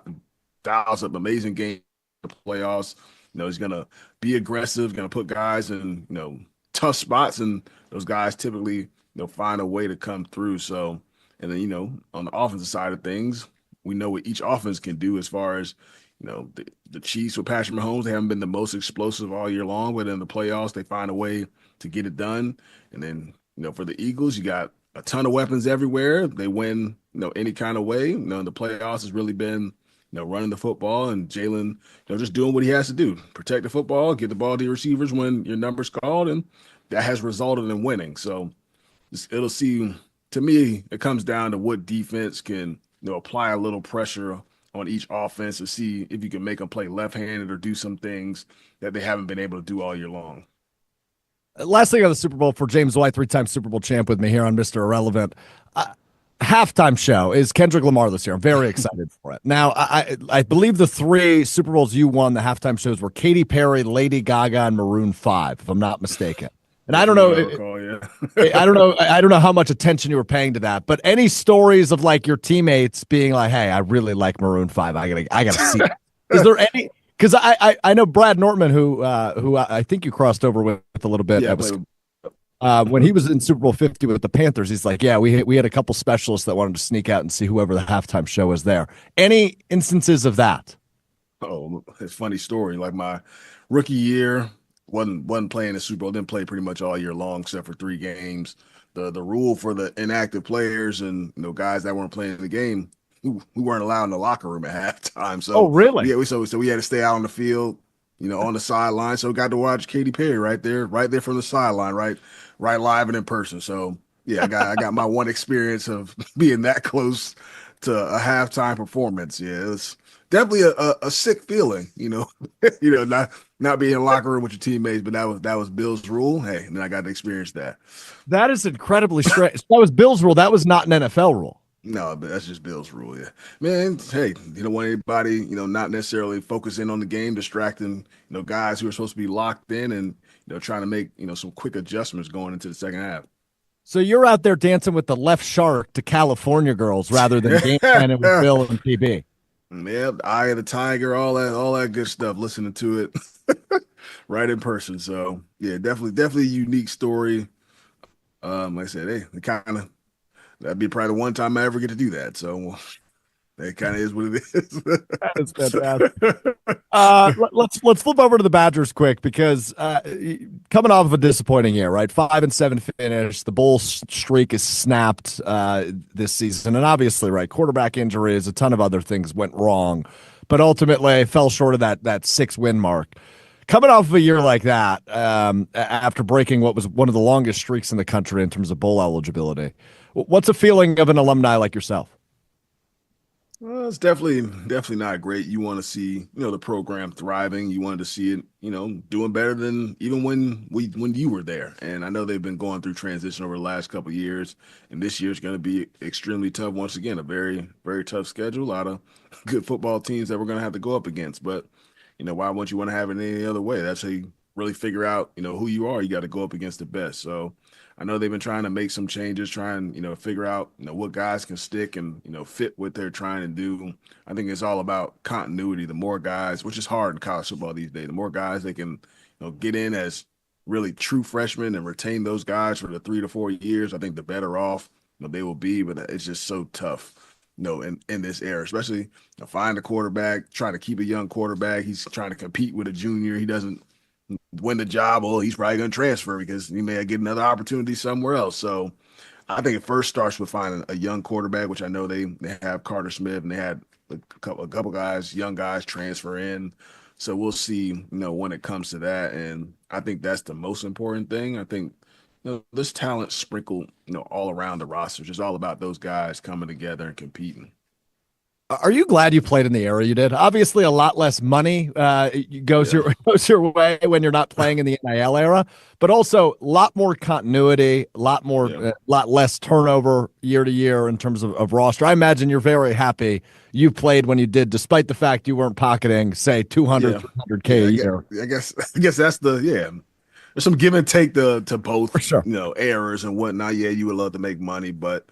dials up amazing game in the playoffs. He's going to be aggressive, going to put guys in, tough spots, and those guys typically, find a way to come through. So, and then, on the offensive side of things, we know what each offense can do as far as, the Chiefs with Patrick Mahomes, they haven't been the most explosive all year long, but in the playoffs, they find a way to get it done. And then, for the Eagles, you got a ton of weapons everywhere. They win, any kind of way. In the playoffs has really been, running the football and Jalen, just doing what he has to do. Protect the football, get the ball to your receivers when your number's called, and that has resulted in winning. So it'll see, to me, it comes down to what defense can, apply a little pressure on each offense to see if you can make them play left-handed or do some things that they haven't been able to do all year long. Last thing on the Super Bowl for James White, three-time Super Bowl champ with me here on Mr. Irrelevant. Halftime show is Kendrick Lamar this year. I'm very excited for it. Now, I believe the three Super Bowls you won, the halftime shows were Katy Perry, Lady Gaga, and Maroon 5, if I'm not mistaken. And I don't know, I don't know how much attention you were paying to that, but any stories of like your teammates being like, "Hey, I really like Maroon 5. I gotta see it." Is there any? Because I know Brad Nortman, who I think you crossed over with a little bit. Yeah, when he was in Super Bowl 50 with the Panthers, he's like, "Yeah, we had a couple specialists that wanted to sneak out and see whoever the halftime show was there." Any instances of that? Oh, it's a funny story. Like my rookie year. Wasn't playing the Super Bowl, didn't play pretty much all year long except for 3 games. The rule for the inactive players and guys that weren't playing the game, who weren't allowed in the locker room at halftime. So really? Yeah, so we had to stay out on the field, on the sideline. So we got to watch Katy Perry right there from the sideline, right live and in person. So yeah, I got my one experience of being that close to a halftime performance. Yeah, it was definitely a sick feeling, not being in the locker room with your teammates, but that was Bill's rule. Hey, and then I got to experience that. That is incredibly strange. That was Bill's rule. That was not an NFL rule. No, but that's just Bill's rule. Yeah, man. Hey, you don't want anybody, not necessarily focusing on the game, distracting, guys who are supposed to be locked in and trying to make some quick adjustments going into the second half. So you're out there dancing with the left shark to California girls rather than game planning with Bill and PB. Yeah, Eye of the Tiger, all that good stuff. Listening to it right in person. So yeah, definitely a unique story. Like I said, that'd be probably the one time I ever get to do that. So that kind of is what it is. That's fantastic. Let's flip over to the Badgers quick because coming off of a disappointing year, right? 5-7 finish. The bowl streak is snapped this season, and obviously, right, quarterback injuries, a ton of other things went wrong, but ultimately fell short of that 6-win mark. Coming off of a year like that, after breaking what was one of the longest streaks in the country in terms of bowl eligibility, what's a feeling of an alumni like yourself? Well, it's definitely not great. You want to see, the program thriving. You wanted to see it, doing better than even when you were there. And I know they've been going through transition over the last couple of years, and this year's going to be extremely tough. Once again, a very, very tough schedule. A lot of good football teams that we're going to have to go up against. But why wouldn't you want to have it any other way? That's how you really figure out, who you are. You got to go up against the best. So I know they've been trying to make some changes, figure out, what guys can stick and, fit what they're trying to do. I think it's all about continuity. The more guys, which is hard in college football these days, the more guys they can, get in as really true freshmen and retain those guys for the 3 to 4 years, I think the better off, they will be. But it's just so tough, in this era, especially find a quarterback, trying to keep a young quarterback. He's trying to compete with a junior. He doesn't win the job, well, he's probably going to transfer because he may get another opportunity somewhere else. So I think it first starts with finding a young quarterback, which I know they have Carter Smith, and they had a couple guys, young guys transfer in. So we'll see, when it comes to that. And I think that's the most important thing. I think, this talent sprinkled, all around the roster. It's just all about those guys coming together and competing. Are you glad you played in the era you did? Obviously, a lot less money goes your way when you're not playing in the NIL era, but also a lot more continuity, lot less turnover year to year in terms of roster. I imagine you're very happy you played when you did, despite the fact you weren't pocketing, say, 200, 300K a year. I guess that's there's some give and take to both, For sure. errors and whatnot. Yeah, you would love to make money, but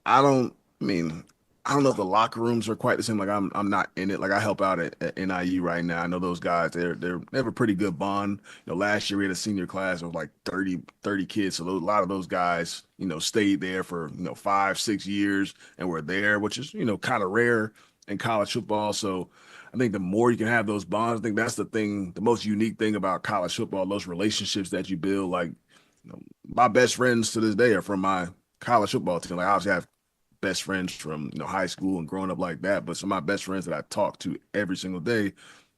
I don't know if the locker rooms are quite the same. Like I'm not in it. Like I help out at NIU right now. I know those guys, they have a pretty good bond. Last year we had a senior class of like 30 kids. So a lot of those guys, stayed there for, 5-6 years and were there, which is, kind of rare in college football. So I think the more you can have those bonds, I think that's the most unique thing about college football, those relationships that you build. Like, my best friends to this day are from my college football team. Like I obviously have best friends from high school and growing up like that, but some of my best friends that I talk to every single day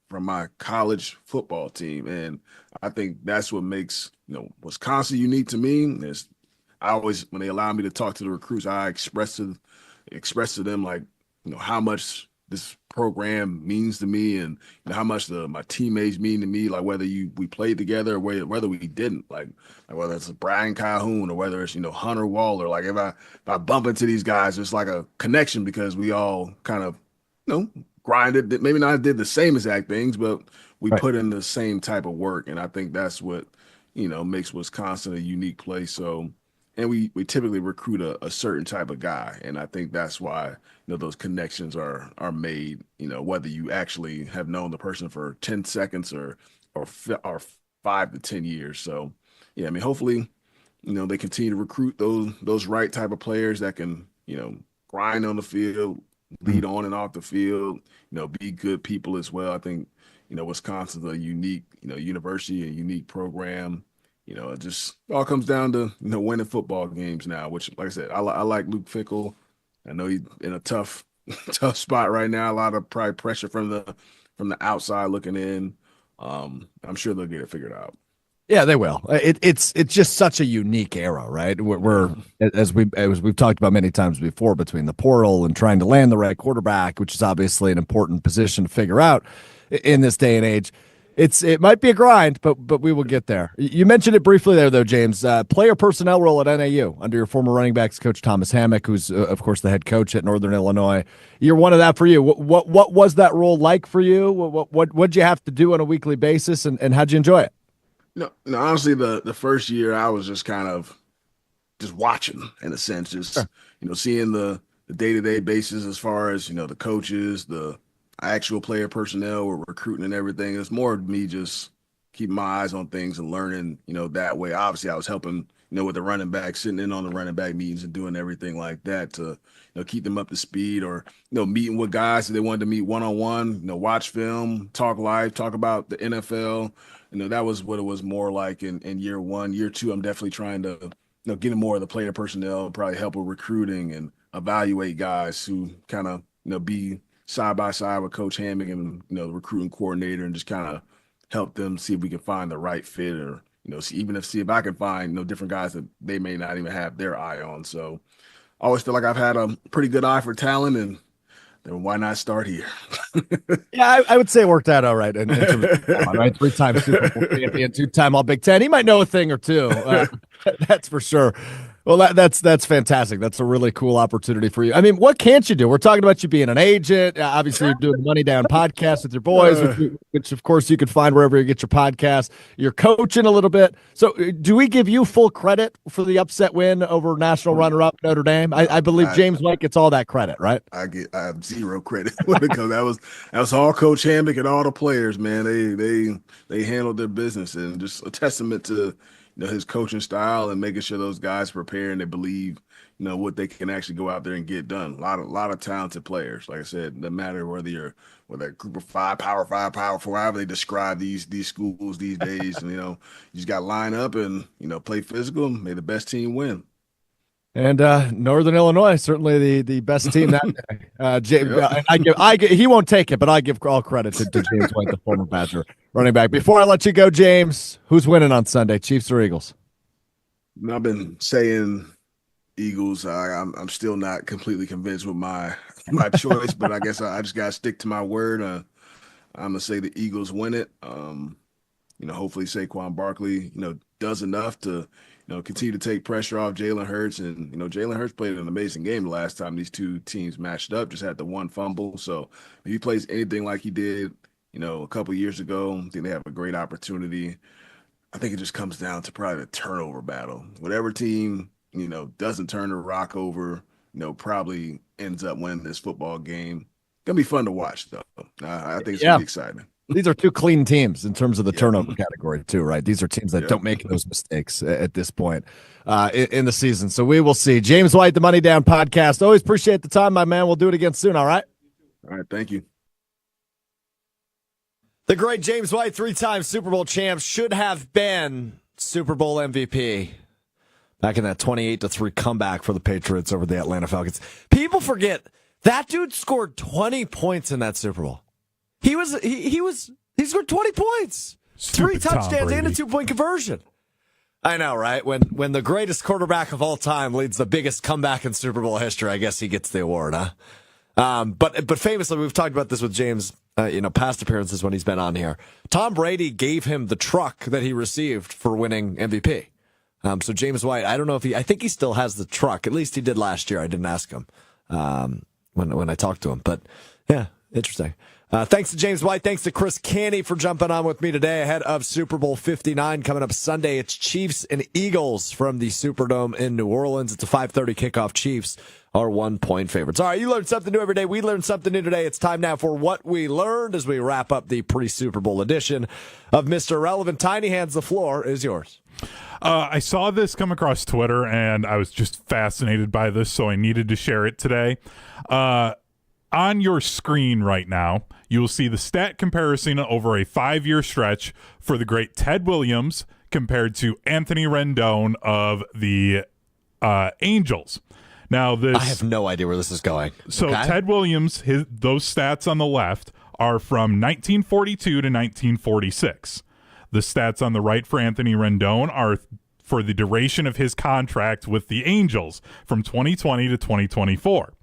from my college football team. And I think that's what makes Wisconsin unique to me. Is I always, when they allow me to talk to the recruits, I express to them like how much this program means to me, and how much my teammates mean to me, like whether we played together or whether we didn't, like whether it's Brian Calhoun or whether it's Hunter Waller. Like if I bump into these guys, it's like a connection because we all kind of grinded, maybe not did the same exact things, but we put in the same type of work. And I think that's what makes Wisconsin a unique place. So, and we typically recruit a certain type of guy, and I think that's why those connections are made. Whether you actually have known the person for 10 seconds or 5 to 10 years. So, yeah, hopefully, they continue to recruit those right type of players that can grind on the field, lead on and off the field, be good people as well. I think Wisconsin's a unique university, a unique program. It just all comes down to winning football games now, which, like I said, I like Luke Fickell. I know he's in a tough spot right now. A lot of probably pressure from the outside looking in. I'm sure they'll get it figured out. Yeah, they will. It's just such a unique era, right? We're as we've talked about many times before, between the portal and trying to land the right quarterback, which is obviously an important position to figure out in this day and age. It might be a grind, but we will get there. You mentioned it briefly there, though, James. Player personnel role at NAU under your former running backs coach Thomas Hammock, who's of course the head coach at Northern Illinois. Year one of that for you. What was that role like for you? What'd you have to do on a weekly basis, and how'd you enjoy it? No, honestly, the first year I was just kind of just watching, in a sense, just seeing the day-to-day basis as far as the coaches, the actual player personnel, were recruiting and everything. It's more of me just keeping my eyes on things and learning, that way. Obviously, I was helping, with the running back, sitting in on the running back meetings and doing everything like that to, keep them up to speed, or, meeting with guys that they wanted to meet one-on-one, watch film, talk live, talk about the NFL. That was what it was more like in year one. Year two, I'm definitely trying to, get in more of the player personnel, probably help with recruiting and evaluate guys who kind of, be side by side with Coach Hammock and, the recruiting coordinator, and just kind of help them see if we can find the right fit, or, see if I can find, different guys that they may not even have their eye on. So I always feel like I've had a pretty good eye for talent, and then why not start here? Yeah, I would say it worked out all right. In terms of talent, right? 3-time Super Bowl champion, 2-time All Big Ten. He might know a thing or two. That's for sure. Well, that's fantastic. That's a really cool opportunity for you. I mean, what can't you do? We're talking about you being an agent. Obviously, you're doing the Money Down podcast with your boys, which of course you can find wherever you get your podcast. You're coaching a little bit. So, do we give you full credit for the upset win over national runner-up Notre Dame? I believe James White gets all that credit, right? I have zero credit because that was all Coach Hammock and all the players. Man, they handled their business, and just a testament to his coaching style and making sure those guys prepare and they believe, what they can actually go out there and get done. A lot of talented players. Like I said, no matter whether you're with that group of 5, Power 5, Power 4, however they describe these schools these days, and you just got to line up and play physical. May the best team win. And Northern Illinois, certainly the best team that day. He won't take it, but I give all credit to James White, the former Badger running back. Before I let you go, James, who's winning on Sunday, Chiefs or Eagles? I've been saying Eagles. I'm still not completely convinced with my choice, but I guess I just got to stick to my word. I'm going to say the Eagles win it. Hopefully Saquon Barkley, does enough to continue to take pressure off Jalen Hurts. And, Jalen Hurts played an amazing game the last time these two teams matched up, just had the one fumble. So if he plays anything like he did, a couple years ago, I think they have a great opportunity. I think it just comes down to probably the turnover battle. Whatever team, doesn't turn the rock over, probably ends up winning this football game. Going to be fun to watch, though. I think it's going to be exciting. These are two clean teams in terms of the turnover category, too, right? These are teams that don't make those mistakes at this point in the season. So we will see. James White, the Money Down podcast. Always appreciate the time, my man. We'll do it again soon, all right? All right, thank you. The great James White, 3-time Super Bowl champ, should have been Super Bowl MVP back in that 28-3 comeback for the Patriots over the Atlanta Falcons. People forget that dude scored 20 points in that Super Bowl. He scored 20 points, Stupid 3 touchdowns, and a 2 2-point conversion. I know, right? When the greatest quarterback of all time leads the biggest comeback in Super Bowl history, I guess he gets the award, huh? But famously, we've talked about this with James, past appearances when he's been on here. Tom Brady gave him the truck that he received for winning MVP. So James White, I don't know if I think he still has the truck. At least he did last year. I didn't ask him when I talked to him. But yeah, interesting. Thanks to James White. Thanks to Chris Canty for jumping on with me today ahead of Super Bowl 59 coming up Sunday. It's Chiefs and Eagles from the Superdome in New Orleans. It's a 5:30 kickoff. Chiefs are 1-point favorites. All right, you learn something new every day. We learned something new today. It's time now for What We Learned as we wrap up the pre-Super Bowl edition of Mr. Relevant. Tiny Hands, the floor is yours. I saw this come across Twitter, and I was just fascinated by this, so I needed to share it today. On your screen right now, you will see the stat comparison over a 5-year stretch for the great Ted Williams compared to Anthony Rendon of the Angels. Now, I have no idea where this is going. So okay. Ted Williams, those stats on the left are from 1942 to 1946. The stats on the right for Anthony Rendon are for the duration of his contract with the Angels from 2020 to 2024.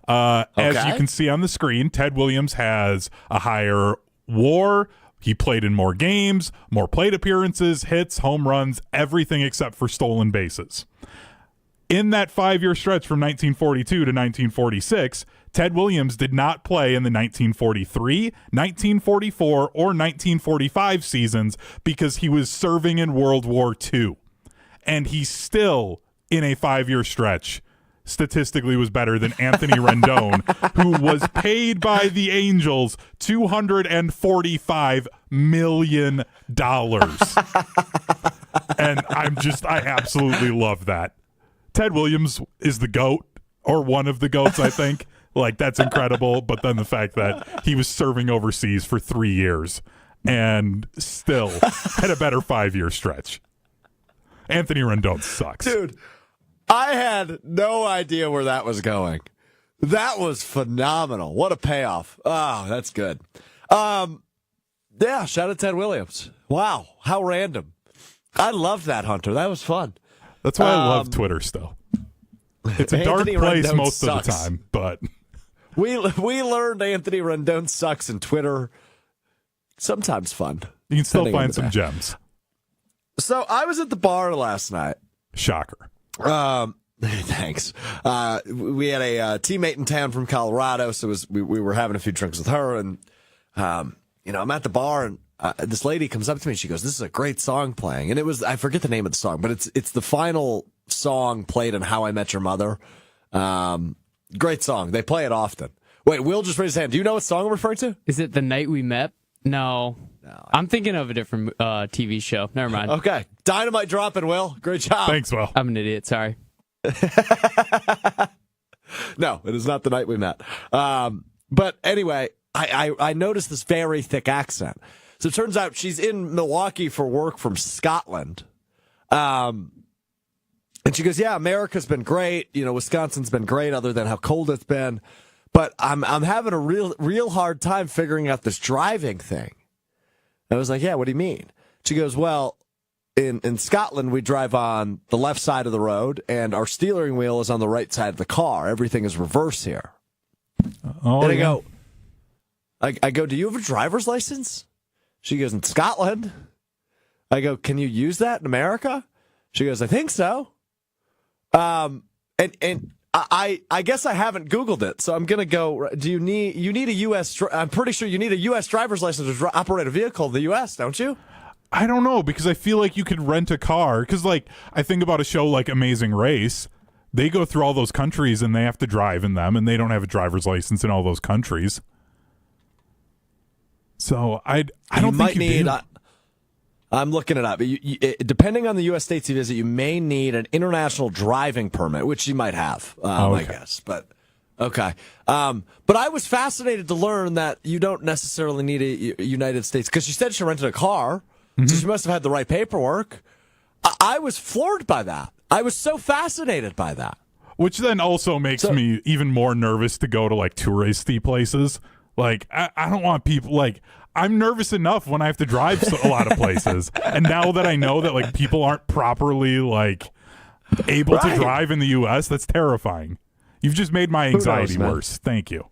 As you can see on the screen, Ted Williams has a higher WAR. He played in more games, more plate appearances, hits, home runs, everything except for stolen bases. In that 5-year stretch from 1942 to 1946, Ted Williams did not play in the 1943, 1944, or 1945 seasons because he was serving in World War II. And he still, in a 5-year stretch, statistically was better than Anthony Rendon, who was paid by the Angels $245 million. And And I absolutely love that. Ted Williams is the GOAT, or one of the GOATs, I think. Like, that's incredible. But then the fact that he was serving overseas for 3 years and still had a better 5-year stretch. Anthony Rendon sucks. Dude, I had no idea where that was going. That was phenomenal. What a payoff. Oh, that's good. Yeah, shout out Ted Williams. Wow, how random. I loved that, Hunter. That was fun. That's why I love Twitter still. It's a dark place Rendon most sucks. of the time, but we learned Anthony Rendon sucks in Twitter. Sometimes fun. You can still find some gems. So I was at the bar last night. Shocker. Thanks. We had a teammate in town from Colorado, so we were having a few drinks with her, and I'm at the bar, and this lady comes up to me, and she goes, "This is a great song playing," and it was, I forget the name of the song, but it's the final song played in How I Met Your Mother. Great song. They play it often. Wait, Will just raised his hand. Do you know what song I'm referring to? Is it The Night We Met? No. I'm thinking of a different TV show. Never mind. Okay. Dynamite dropping, Will. Great job. Thanks, Will. I'm an idiot. Sorry. No, it is not The Night We Met. But anyway, I noticed this very thick accent. So it turns out she's in Milwaukee for work from Scotland. And she goes, "Yeah, America's been great. Wisconsin's been great other than how cold it's been. But I'm having a real hard time figuring out this driving thing." I was like, "Yeah, what do you mean?" She goes, "Well, in Scotland, we drive on the left side of the road, and our steering wheel is on the right side of the car. Everything is reverse here." And I go, "Do you have a driver's license?" She goes, "In Scotland." I go, "Can you use that in America?" She goes, "I think so." And I guess I haven't Googled it, so I'm gonna go. Do you need a U.S. I'm pretty sure you need a U.S. driver's license to operate a vehicle in the U.S., don't you? I don't know, because I feel like you could rent a car. Because, like, I think about a show like Amazing Race. They go through all those countries, and they have to drive in them, and they don't have a driver's license in all those countries. So I don't think you need. I'm looking it up. Depending on the U.S. states you visit, you may need an international driving permit, which you might have, I guess. But okay. But I was fascinated to learn that you don't necessarily need a United States, because she said she rented a car, so she must have had the right paperwork. I was floored by that. I was so fascinated by that. Which then also makes me even more nervous to go to, like, touristy places. Like, I don't want people, like, I'm nervous enough when I have to drive a lot of places. And now that I know that, like, people aren't properly, like, able to drive in the U.S., that's terrifying. You've just made my anxiety worse. Thank you.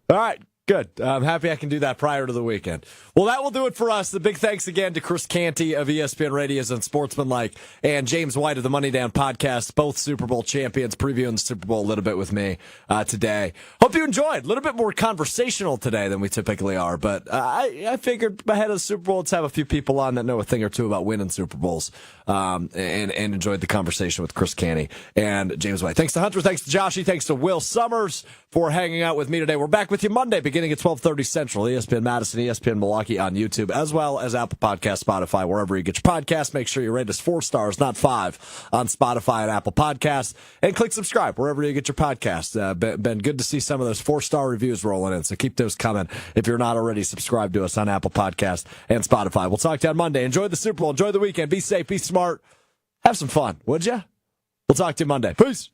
All right. Good. I'm happy I can do that prior to the weekend. Well, that will do it for us. The big thanks again to Chris Canty of ESPN Radio's UnSportsmanLike and James White of the Money Down Podcast, both Super Bowl champions, previewing the Super Bowl a little bit with me today. Hope you enjoyed. A little bit more conversational today than we typically are, but I figured ahead of the Super Bowl, let's have a few people on that know a thing or two about winning Super Bowls, and enjoyed the conversation with Chris Canty and James White. Thanks to Hunter. Thanks to Joshy. Thanks to Will Summers for hanging out with me today. We're back with you Monday, beginning at 12:30 Central, ESPN Madison, ESPN Milwaukee on YouTube, as well as Apple Podcasts, Spotify, wherever you get your podcasts. Make sure you rate us 4 stars, not 5, on Spotify and Apple Podcasts, and click subscribe wherever you get your podcasts. Been good to see some of those 4-star reviews rolling in, so keep those coming if you're not already subscribed to us on Apple Podcasts and Spotify. We'll talk to you on Monday. Enjoy the Super Bowl. Enjoy the weekend. Be safe. Be smart. Have some fun, would you? We'll talk to you Monday. Peace.